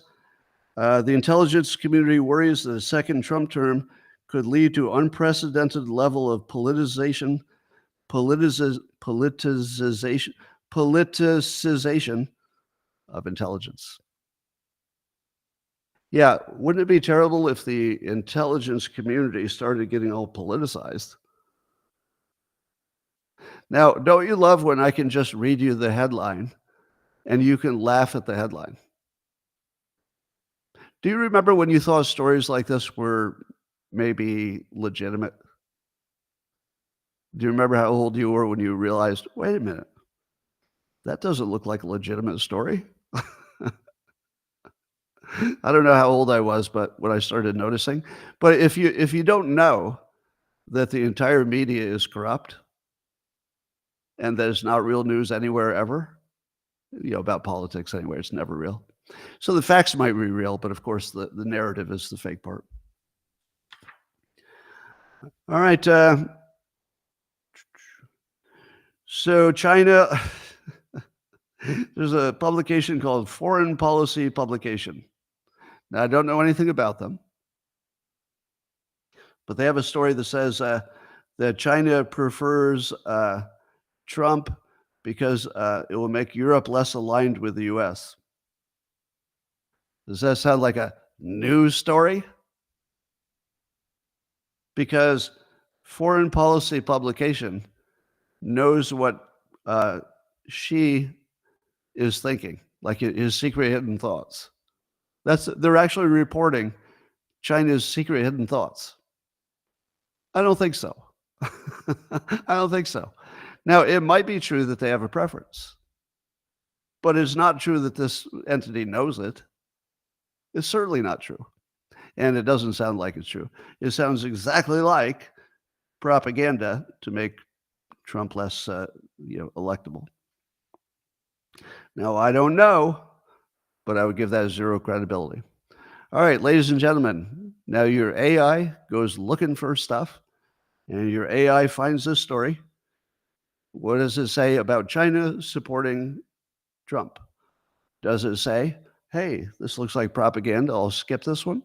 the intelligence community worries that a second Trump term could lead to unprecedented level of politicization of intelligence. Yeah, wouldn't it be terrible if the intelligence community started getting all politicized? Now, don't you love when I can just read you the headline and you can laugh at the headline? Do you remember when you thought stories like this were maybe legitimate? Do you remember how old you were when you realized, wait a minute, that doesn't look like a legitimate story? I don't know how old I was, but when I started noticing. But if you don't know that the entire media is corrupt and that it's not real news anywhere ever, about politics anyway, it's never real. So the facts might be real, but of course the narrative is the fake part. All right. So China, there's a publication called Foreign Policy Publication. Now, I don't know anything about them, but they have a story that says that China prefers Trump because it will make Europe less aligned with the U.S. Does that sound like a news story? Because Foreign Policy Publication knows what Xi is thinking, like his secret hidden thoughts. They're actually reporting China's secret hidden thoughts. I don't think so. I don't think so. Now, it might be true that they have a preference, but it's not true that this entity knows it. It's certainly not true. And it doesn't sound like it's true. It sounds exactly like propaganda to make Trump less, electable. Now, I don't know, but I would give that 0 credibility. All right, ladies and gentlemen, now your AI goes looking for stuff, and your AI finds this story. What does it say about China supporting Trump? Does it say, hey, this looks like propaganda, I'll skip this one?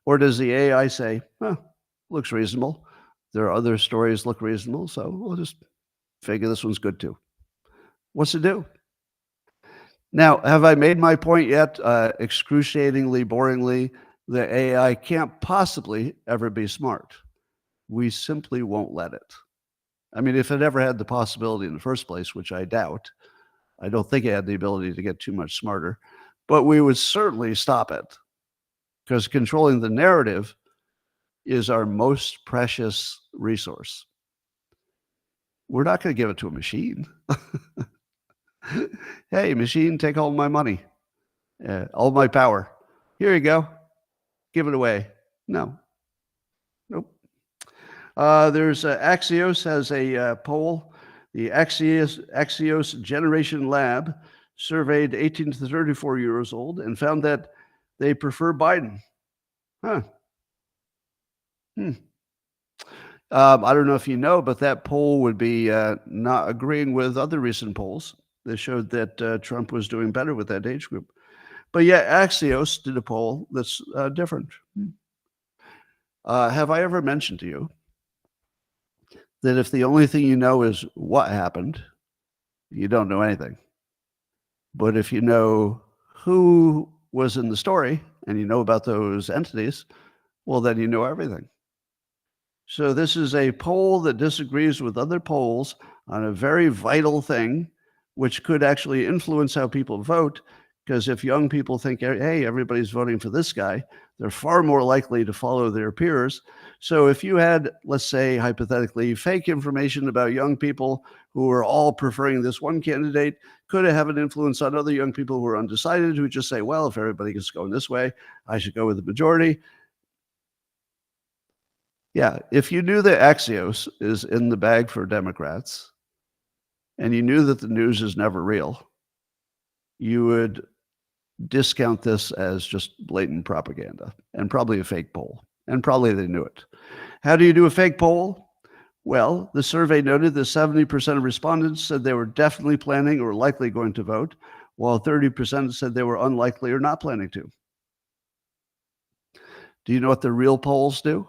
Or does the AI say, looks reasonable. There are other stories look reasonable, so we'll just figure this one's good too. What's it do? Now, have I made my point yet? Excruciatingly, boringly, the AI can't possibly ever be smart. We simply won't let it. I mean, if it ever had the possibility in the first place, which I doubt, I don't think it had the ability to get too much smarter, but we would certainly stop it because controlling the narrative is our most precious resource. We're not going to give it to a machine. Hey, machine, take all my money, all my power. Here you go. Give it away. No. Nope. There's Axios has a poll. The Axios Generation Lab surveyed 18 to 34 years old and found that they prefer Biden. I don't know if you know, but that poll would be not agreeing with other recent polls that showed that Trump was doing better with that age group. But yeah, Axios did a poll that's different. Have I ever mentioned to you that if the only thing you know is what happened, you don't know anything? But if you know who was in the story and you know about those entities, well, then you know everything. So this is a poll that disagrees with other polls on a very vital thing, which could actually influence how people vote. Because if young people think, hey, everybody's voting for this guy, they're far more likely to follow their peers. So if you had, let's say, hypothetically, fake information about young people who are all preferring this one candidate, could it have an influence on other young people who are undecided, who just say, well, if everybody is going this way, I should go with the majority. Yeah, if you knew that Axios is in the bag for Democrats, and you knew that the news is never real, you would discount this as just blatant propaganda and probably a fake poll. And probably they knew it. How do you do a fake poll? Well, the survey noted that 70% of respondents said they were definitely planning or likely going to vote, while 30% said they were unlikely or not planning to. Do you know what the real polls do?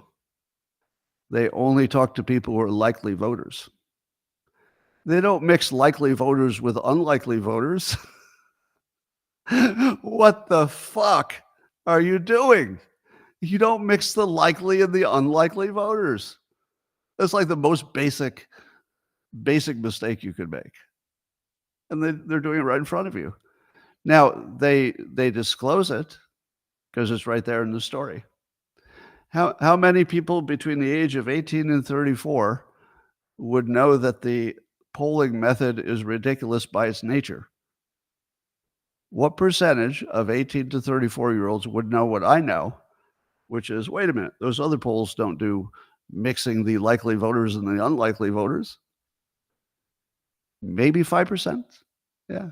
They only talk to people who are likely voters. They don't mix likely voters with unlikely voters. What the fuck are you doing? You don't mix the likely and the unlikely voters. That's like the most basic mistake you could make. And they're doing it right in front of you. Now, they disclose it because it's right there in the story. How many people between the age of 18 and 34 would know that the polling method is ridiculous by its nature? What percentage of 18 to 34-year-olds would know what I know, which is, wait a minute, those other polls don't do mixing the likely voters and the unlikely voters? Maybe 5%? Yeah,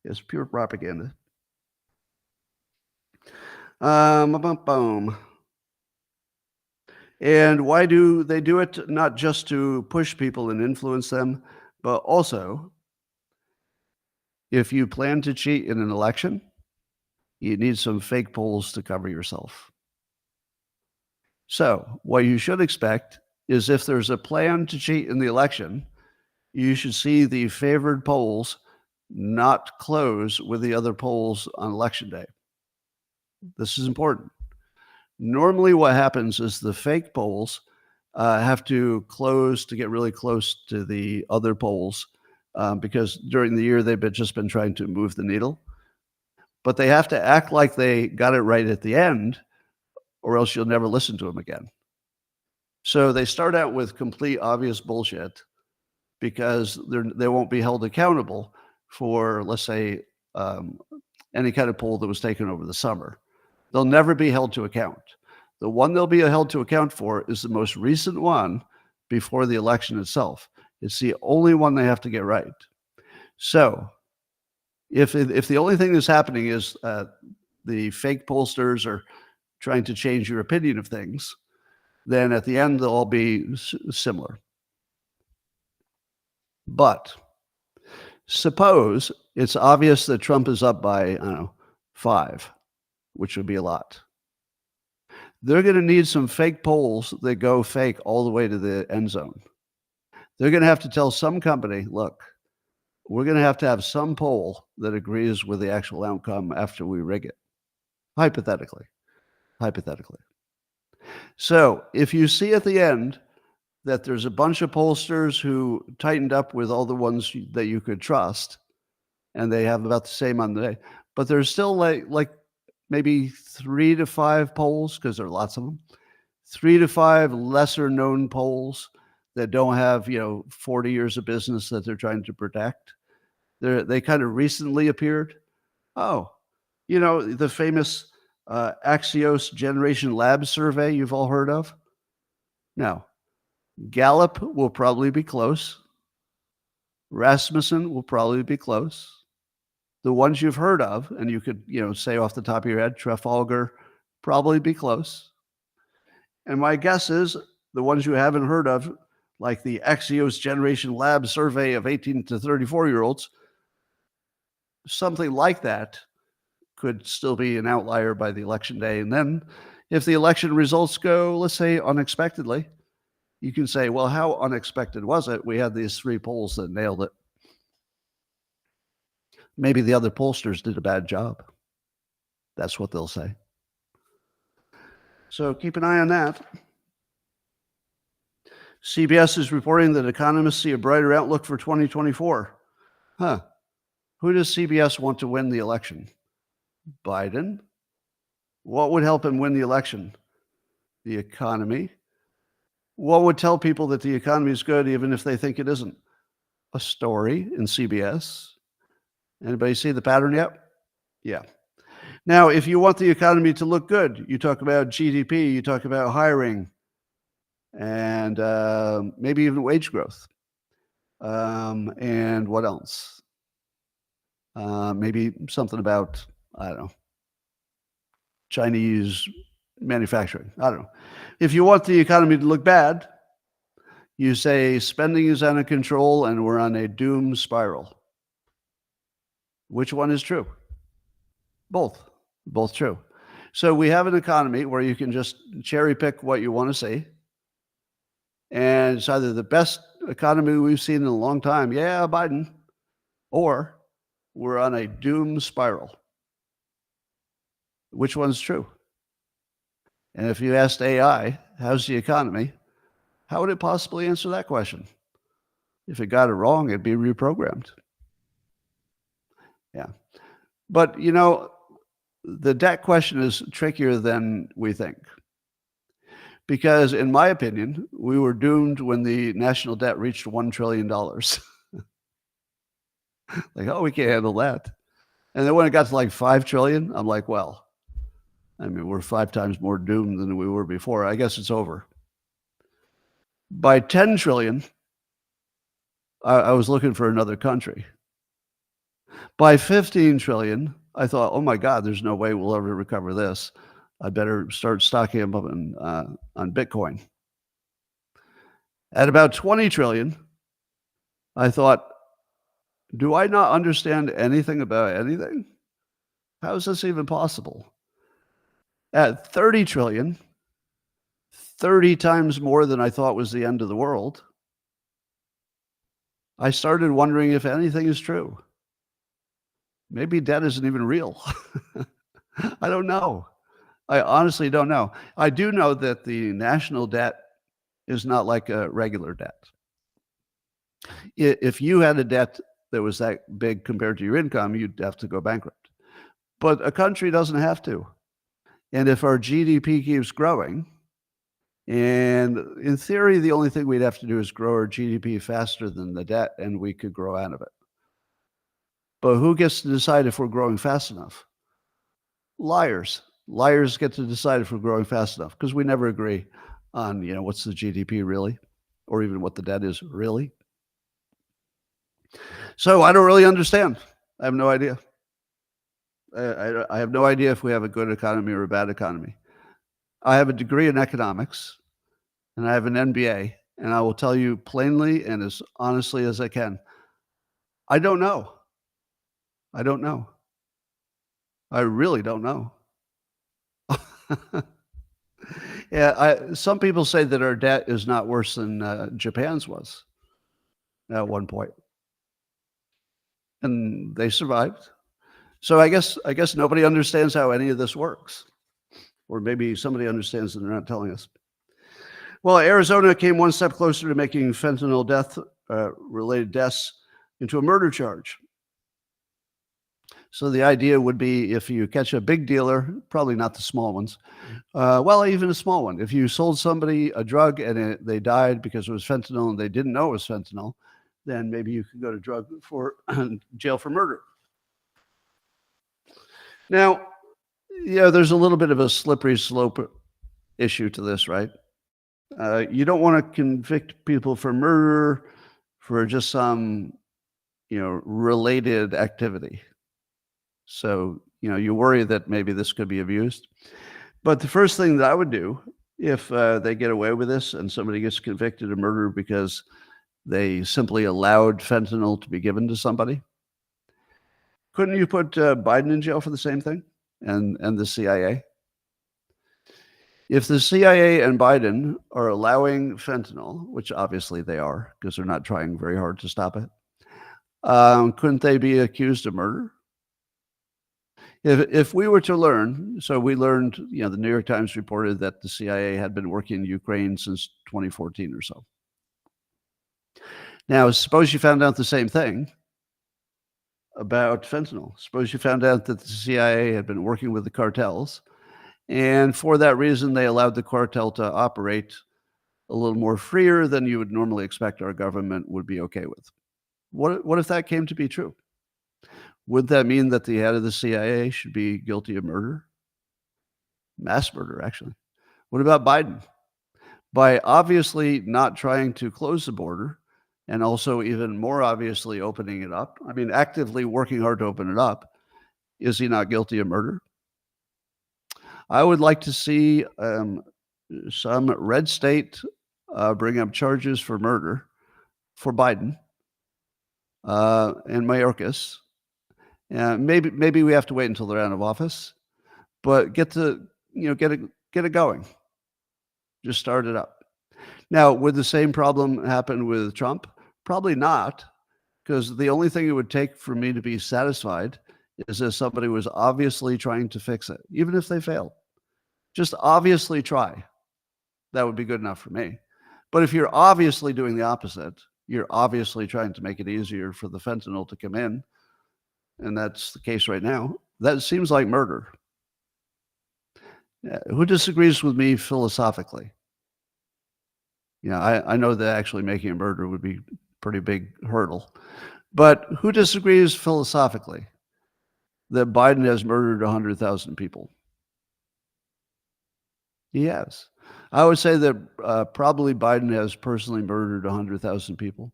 it's pure propaganda. Boom. And why do they do it? Not just to push people and influence them, but also if you plan to cheat in an election, you need some fake polls to cover yourself. So, what you should expect is if there's a plan to cheat in the election, you should see the favored polls not close with the other polls on election day. This is important. Normally, what happens is the fake polls have to close to get really close to the other polls because during the year they've just been trying to move the needle. But they have to act like they got it right at the end, or else you'll never listen to them again. So they start out with complete obvious bullshit because they won't be held accountable for, let's say, any kind of poll that was taken over the summer. They'll never be held to account. The one they'll be held to account for is the most recent one before the election itself. It's the only one they have to get right. So if the only thing that's happening is the fake pollsters are trying to change your opinion of things, then at the end, they'll all be similar. But suppose it's obvious that Trump is up by, I don't know, 5, which would be a lot. They're going to need some fake polls that go fake all the way to the end zone. They're going to have to tell some company, look, we're going to have some poll that agrees with the actual outcome after we rig it. Hypothetically. So if you see at the end that there's a bunch of pollsters who tightened up with all the ones that you could trust, and they have about the same on the day, but there's still like maybe 3 to 5 polls, because there are lots of them, 3 to 5 lesser known polls that don't have 40 years of business that they're trying to protect. They kind of recently appeared. Oh, the famous Axios Generation Lab survey you've all heard of? No. Gallup will probably be close. Rasmussen will probably be close. The ones you've heard of, and you could, say off the top of your head, Trafalgar, probably be close. And my guess is the ones you haven't heard of, like the Axios Generation Lab survey of 18 to 34-year-olds, something like that could still be an outlier by the election day. And then if the election results go, let's say, unexpectedly, you can say, well, how unexpected was it? We had these 3 polls that nailed it. Maybe the other pollsters did a bad job. That's what they'll say. So keep an eye on that. CBS is reporting that economists see a brighter outlook for 2024. Who does CBS want to win the election? Biden? What would help him win the election? The economy. What would tell people that the economy is good even if they think it isn't? A story in CBS. Anybody see the pattern yet? Yeah. Now, if you want the economy to look good, you talk about GDP, you talk about hiring, and maybe even wage growth. And what else? Maybe something about, I don't know, Chinese manufacturing. I don't know. If you want the economy to look bad, you say spending is out of control and we're on a doom spiral. Which one is true? Both true. So we have an economy where you can just cherry pick what you want to see. And it's either the best economy we've seen in a long time, yeah, Biden, or we're on a doom spiral. Which one's true? And if you asked AI, how's the economy? How would it possibly answer that question? If it got it wrong, it'd be reprogrammed. Yeah. But, the debt question is trickier than we think. Because in my opinion, we were doomed when the national debt reached $1 trillion. Like, oh, we can't handle that. And then when it got to like 5 trillion, I'm like, well, we're 5 times more doomed than we were before. I guess it's over. By 10 trillion, I was looking for another country. By 15 trillion, I thought, oh my God, there's no way we'll ever recover this. I'd better start stocking them up on Bitcoin. At about 20 trillion, I thought, do I not understand anything about anything? How is this even possible? At 30 trillion, 30 times more than I thought was the end of the world, I started wondering if anything is true. Maybe debt isn't even real. I don't know. I honestly don't know. I do know that the national debt is not like a regular debt. If you had a debt that was that big compared to your income, you'd have to go bankrupt. But a country doesn't have to. And if our GDP keeps growing, and in theory, the only thing we'd have to do is grow our GDP faster than the debt, and we could grow out of it. But who gets to decide if we're growing fast enough? Liars. Liars get to decide if we're growing fast enough, because we never agree on, what's the GDP really, or even what the debt is really. So I don't really understand. I have no idea. I have no idea if we have a good economy or a bad economy. I have a degree in economics, and I have an MBA, and I will tell you plainly and as honestly as I can, I don't know. I don't know. I really don't know. Yeah, some people say that our debt is not worse than Japan's was at one point, and they survived. So I guess nobody understands how any of this works, or maybe somebody understands and they're not telling us. Well, Arizona came one step closer to making fentanyl related deaths into a murder charge. So the idea would be, if you catch a big dealer, probably not the small ones, well, even a small one, if you sold somebody a drug and they died because it was fentanyl and they didn't know it was fentanyl, then maybe you could go to jail for murder. Now, there's a little bit of a slippery slope issue to this, right? You don't want to convict people for murder for just some, related activity. So, you worry that maybe this could be abused. But the first thing that I would do if they get away with this and somebody gets convicted of murder because they simply allowed fentanyl to be given to somebody, couldn't you put Biden in jail for the same thing, and the CIA? If the CIA and Biden are allowing fentanyl, which obviously they are because they're not trying very hard to stop it, couldn't they be accused of murder? If we were to learn, so we learned, the New York Times reported that the CIA had been working in Ukraine since 2014 or so. Now, suppose you found out the same thing about fentanyl. Suppose you found out that the CIA had been working with the cartels, and for that reason, they allowed the cartel to operate a little more freer than you would normally expect our government would be okay with. What if that came to be true? Would that mean that the head of the CIA should be guilty of murder? Mass murder, actually. What about Biden? By obviously not trying to close the border, and also even more obviously opening it up, actively working hard to open it up, is he not guilty of murder? I would like to see some red state bring up charges for murder for Biden and Mayorkas. Maybe we have to wait until they're out of office, but get it going. Just start it up. Now, would the same problem happen with Trump? Probably not, because the only thing it would take for me to be satisfied is if somebody was obviously trying to fix it, even if they failed. Just obviously try. That would be good enough for me. But if you're obviously doing the opposite, you're obviously trying to make it easier for the fentanyl to come in, and that's the case right now, that seems like murder. Who disagrees with me philosophically? I know that actually making a murder would be a pretty big hurdle. But who disagrees philosophically that Biden has murdered 100,000 people? He has. I would say that probably Biden has personally murdered 100,000 people.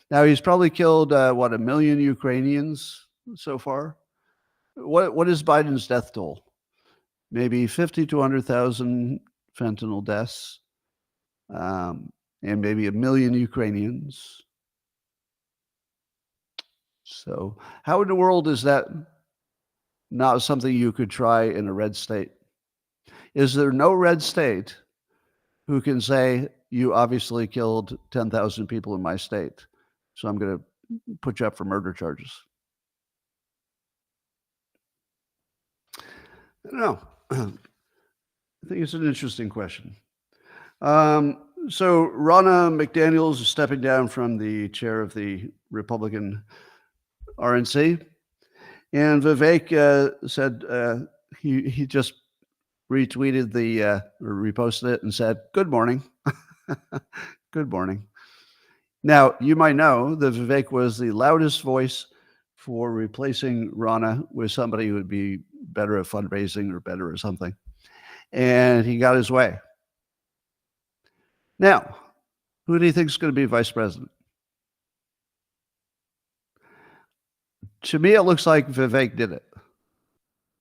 Now, he's probably killed, 1 million Ukrainians so far? What is Biden's death toll? maybe 50 to 100,000 fentanyl deaths, and maybe 1 million Ukrainians. So how in the world is that not something you could try in a red state? Is there no red state who can say, you obviously killed 10,000 people in my state, so I'm going to put you up for murder charges? I don't know. I think it's an interesting question. So Ronna McDaniels is stepping down from the chair of the Republican RNC, and Vivek said he just retweeted or reposted it and said, "Good morning." Good morning. Now, you might know that Vivek was the loudest voice for replacing Rana with somebody who would be better at fundraising or better at something. And he got his way. Now, who do you think is going to be vice president? To me, it looks like Vivek did it.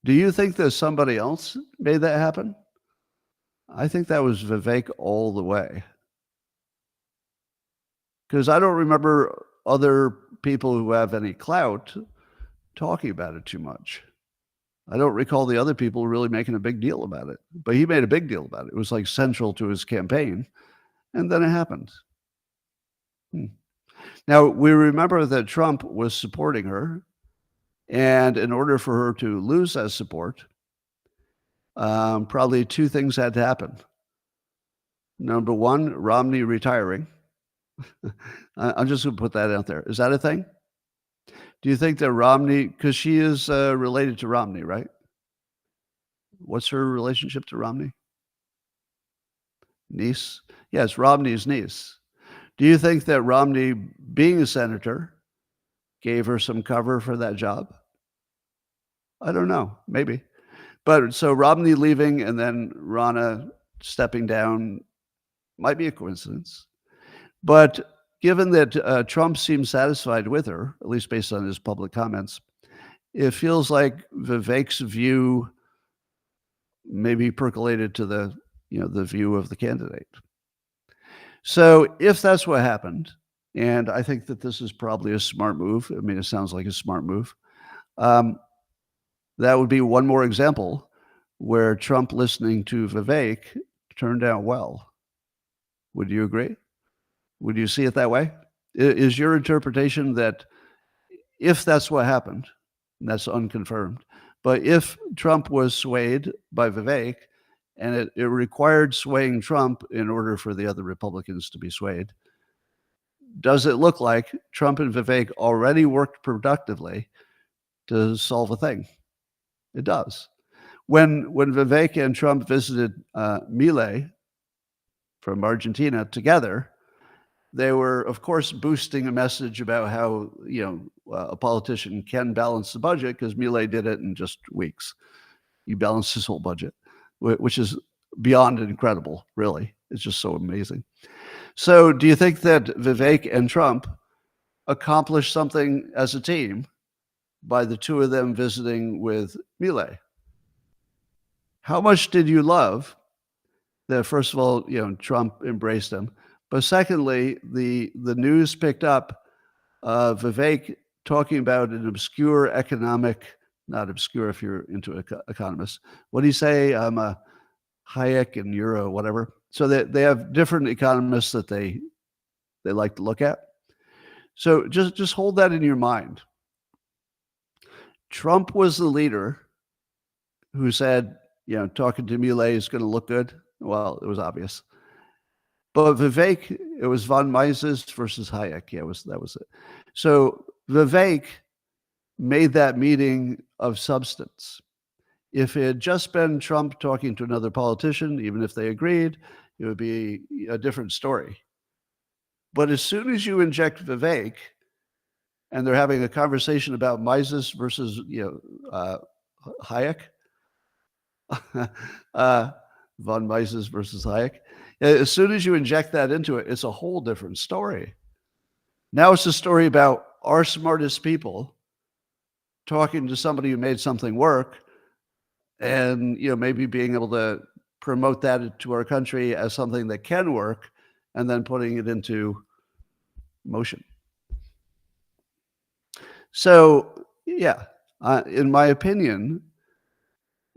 Do you think that somebody else made that happen? I think that was Vivek all the way. Because I don't remember other people who have any clout talking about it too much. I don't recall the other people really making a big deal about it, but he made a big deal about it. It was like central to his campaign, and then it happened. Now, we remember that Trump was supporting her, and in order for her to lose that support, probably two things had to happen. Number one, Romney retiring. I'm just going to put that out there. Is that a thing? Do you think that Romney, because she is related to Romney, right? What's her relationship to Romney? Niece? Yes, Romney's niece. Do you think that Romney, being a senator, gave her some cover for that job? I don't know. Maybe. But so Romney leaving and then Ronna stepping down might be a coincidence. But given that Trump seems satisfied with her, at least based on his public comments, it feels like Vivek's view maybe percolated to the view of the candidate. So if that's what happened, and I think that this is probably a smart move. I mean, it sounds like a smart move. That would be one more example where Trump listening to Vivek turned out well. Would you agree? Would you see it that way? Is your interpretation that if that's what happened, and that's unconfirmed, but if Trump was swayed by Vivek and it required swaying Trump in order for the other Republicans to be swayed, does it look like Trump and Vivek already worked productively to solve a thing? It does. When Vivek and Trump visited Milei from Argentina together, they were, of course, boosting a message about how a politician can balance the budget, because Milei did it in just weeks. He balanced his whole budget, which is beyond incredible, really. It's just so amazing. So do you think that Vivek and Trump accomplished something as a team by the two of them visiting with Milei? How much did you love that, first of all, Trump embraced him, but secondly, the news picked up Vivek talking about an obscure economic, not obscure if you're into economists. What do you say? I'm a Hayek and you're a whatever. So they have different economists that they like to look at. So just hold that in your mind. Trump was the leader who said, talking to Milei is going to look good. Well, it was obvious. But Vivek, it was von Mises versus Hayek. Yeah, that was it. So Vivek made that meeting of substance. If it had just been Trump talking to another politician, even if they agreed, it would be a different story. But as soon as you inject Vivek, and they're having a conversation about Mises versus Hayek, von Mises versus Hayek, as soon as you inject that into it, it's a whole different story. Now it's a story about our smartest people talking to somebody who made something work and maybe being able to promote that to our country as something that can work, and then putting it into motion. So, yeah, in my opinion,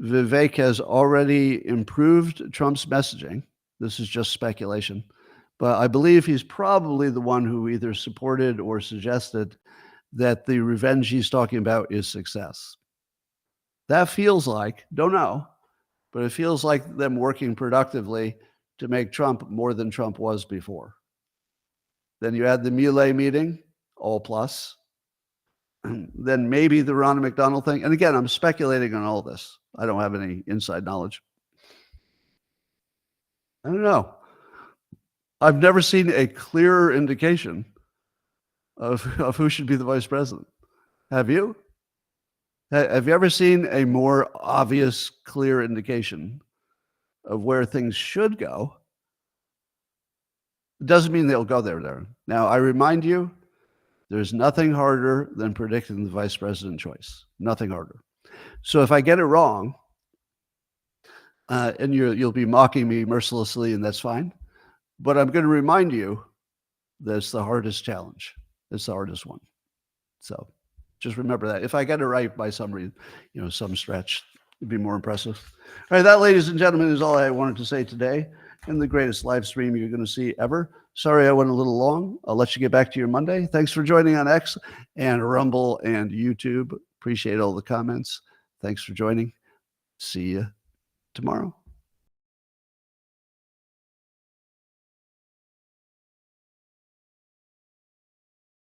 Vivek has already improved Trump's messaging. This is just speculation, but I believe he's probably the one who either supported or suggested that the revenge he's talking about is success. That feels like, don't know, but it feels like them working productively to make Trump more than Trump was before. Then you add the Milei meeting, all plus. Then maybe the Ronald McDonald thing. And again, I'm speculating on all this. I don't have any inside knowledge. I don't know. I've never seen a clearer indication of who should be the vice president. Have you? Have you ever seen a more obvious, clear indication of where things should go? It doesn't mean they'll go there. Now, I remind you, there's nothing harder than predicting the vice president choice. Nothing harder. So if I get it wrong, and you'll be mocking me mercilessly, and that's fine. But I'm going to remind you that it's the hardest challenge. It's the hardest one. So just remember that. If I get it right by some reason, some stretch, it'd be more impressive. All right, that, ladies and gentlemen, is all I wanted to say today in the greatest live stream you're going to see ever. Sorry I went a little long. I'll let you get back to your Monday. Thanks for joining on X and Rumble and YouTube. Appreciate all the comments. Thanks for joining. See you tomorrow.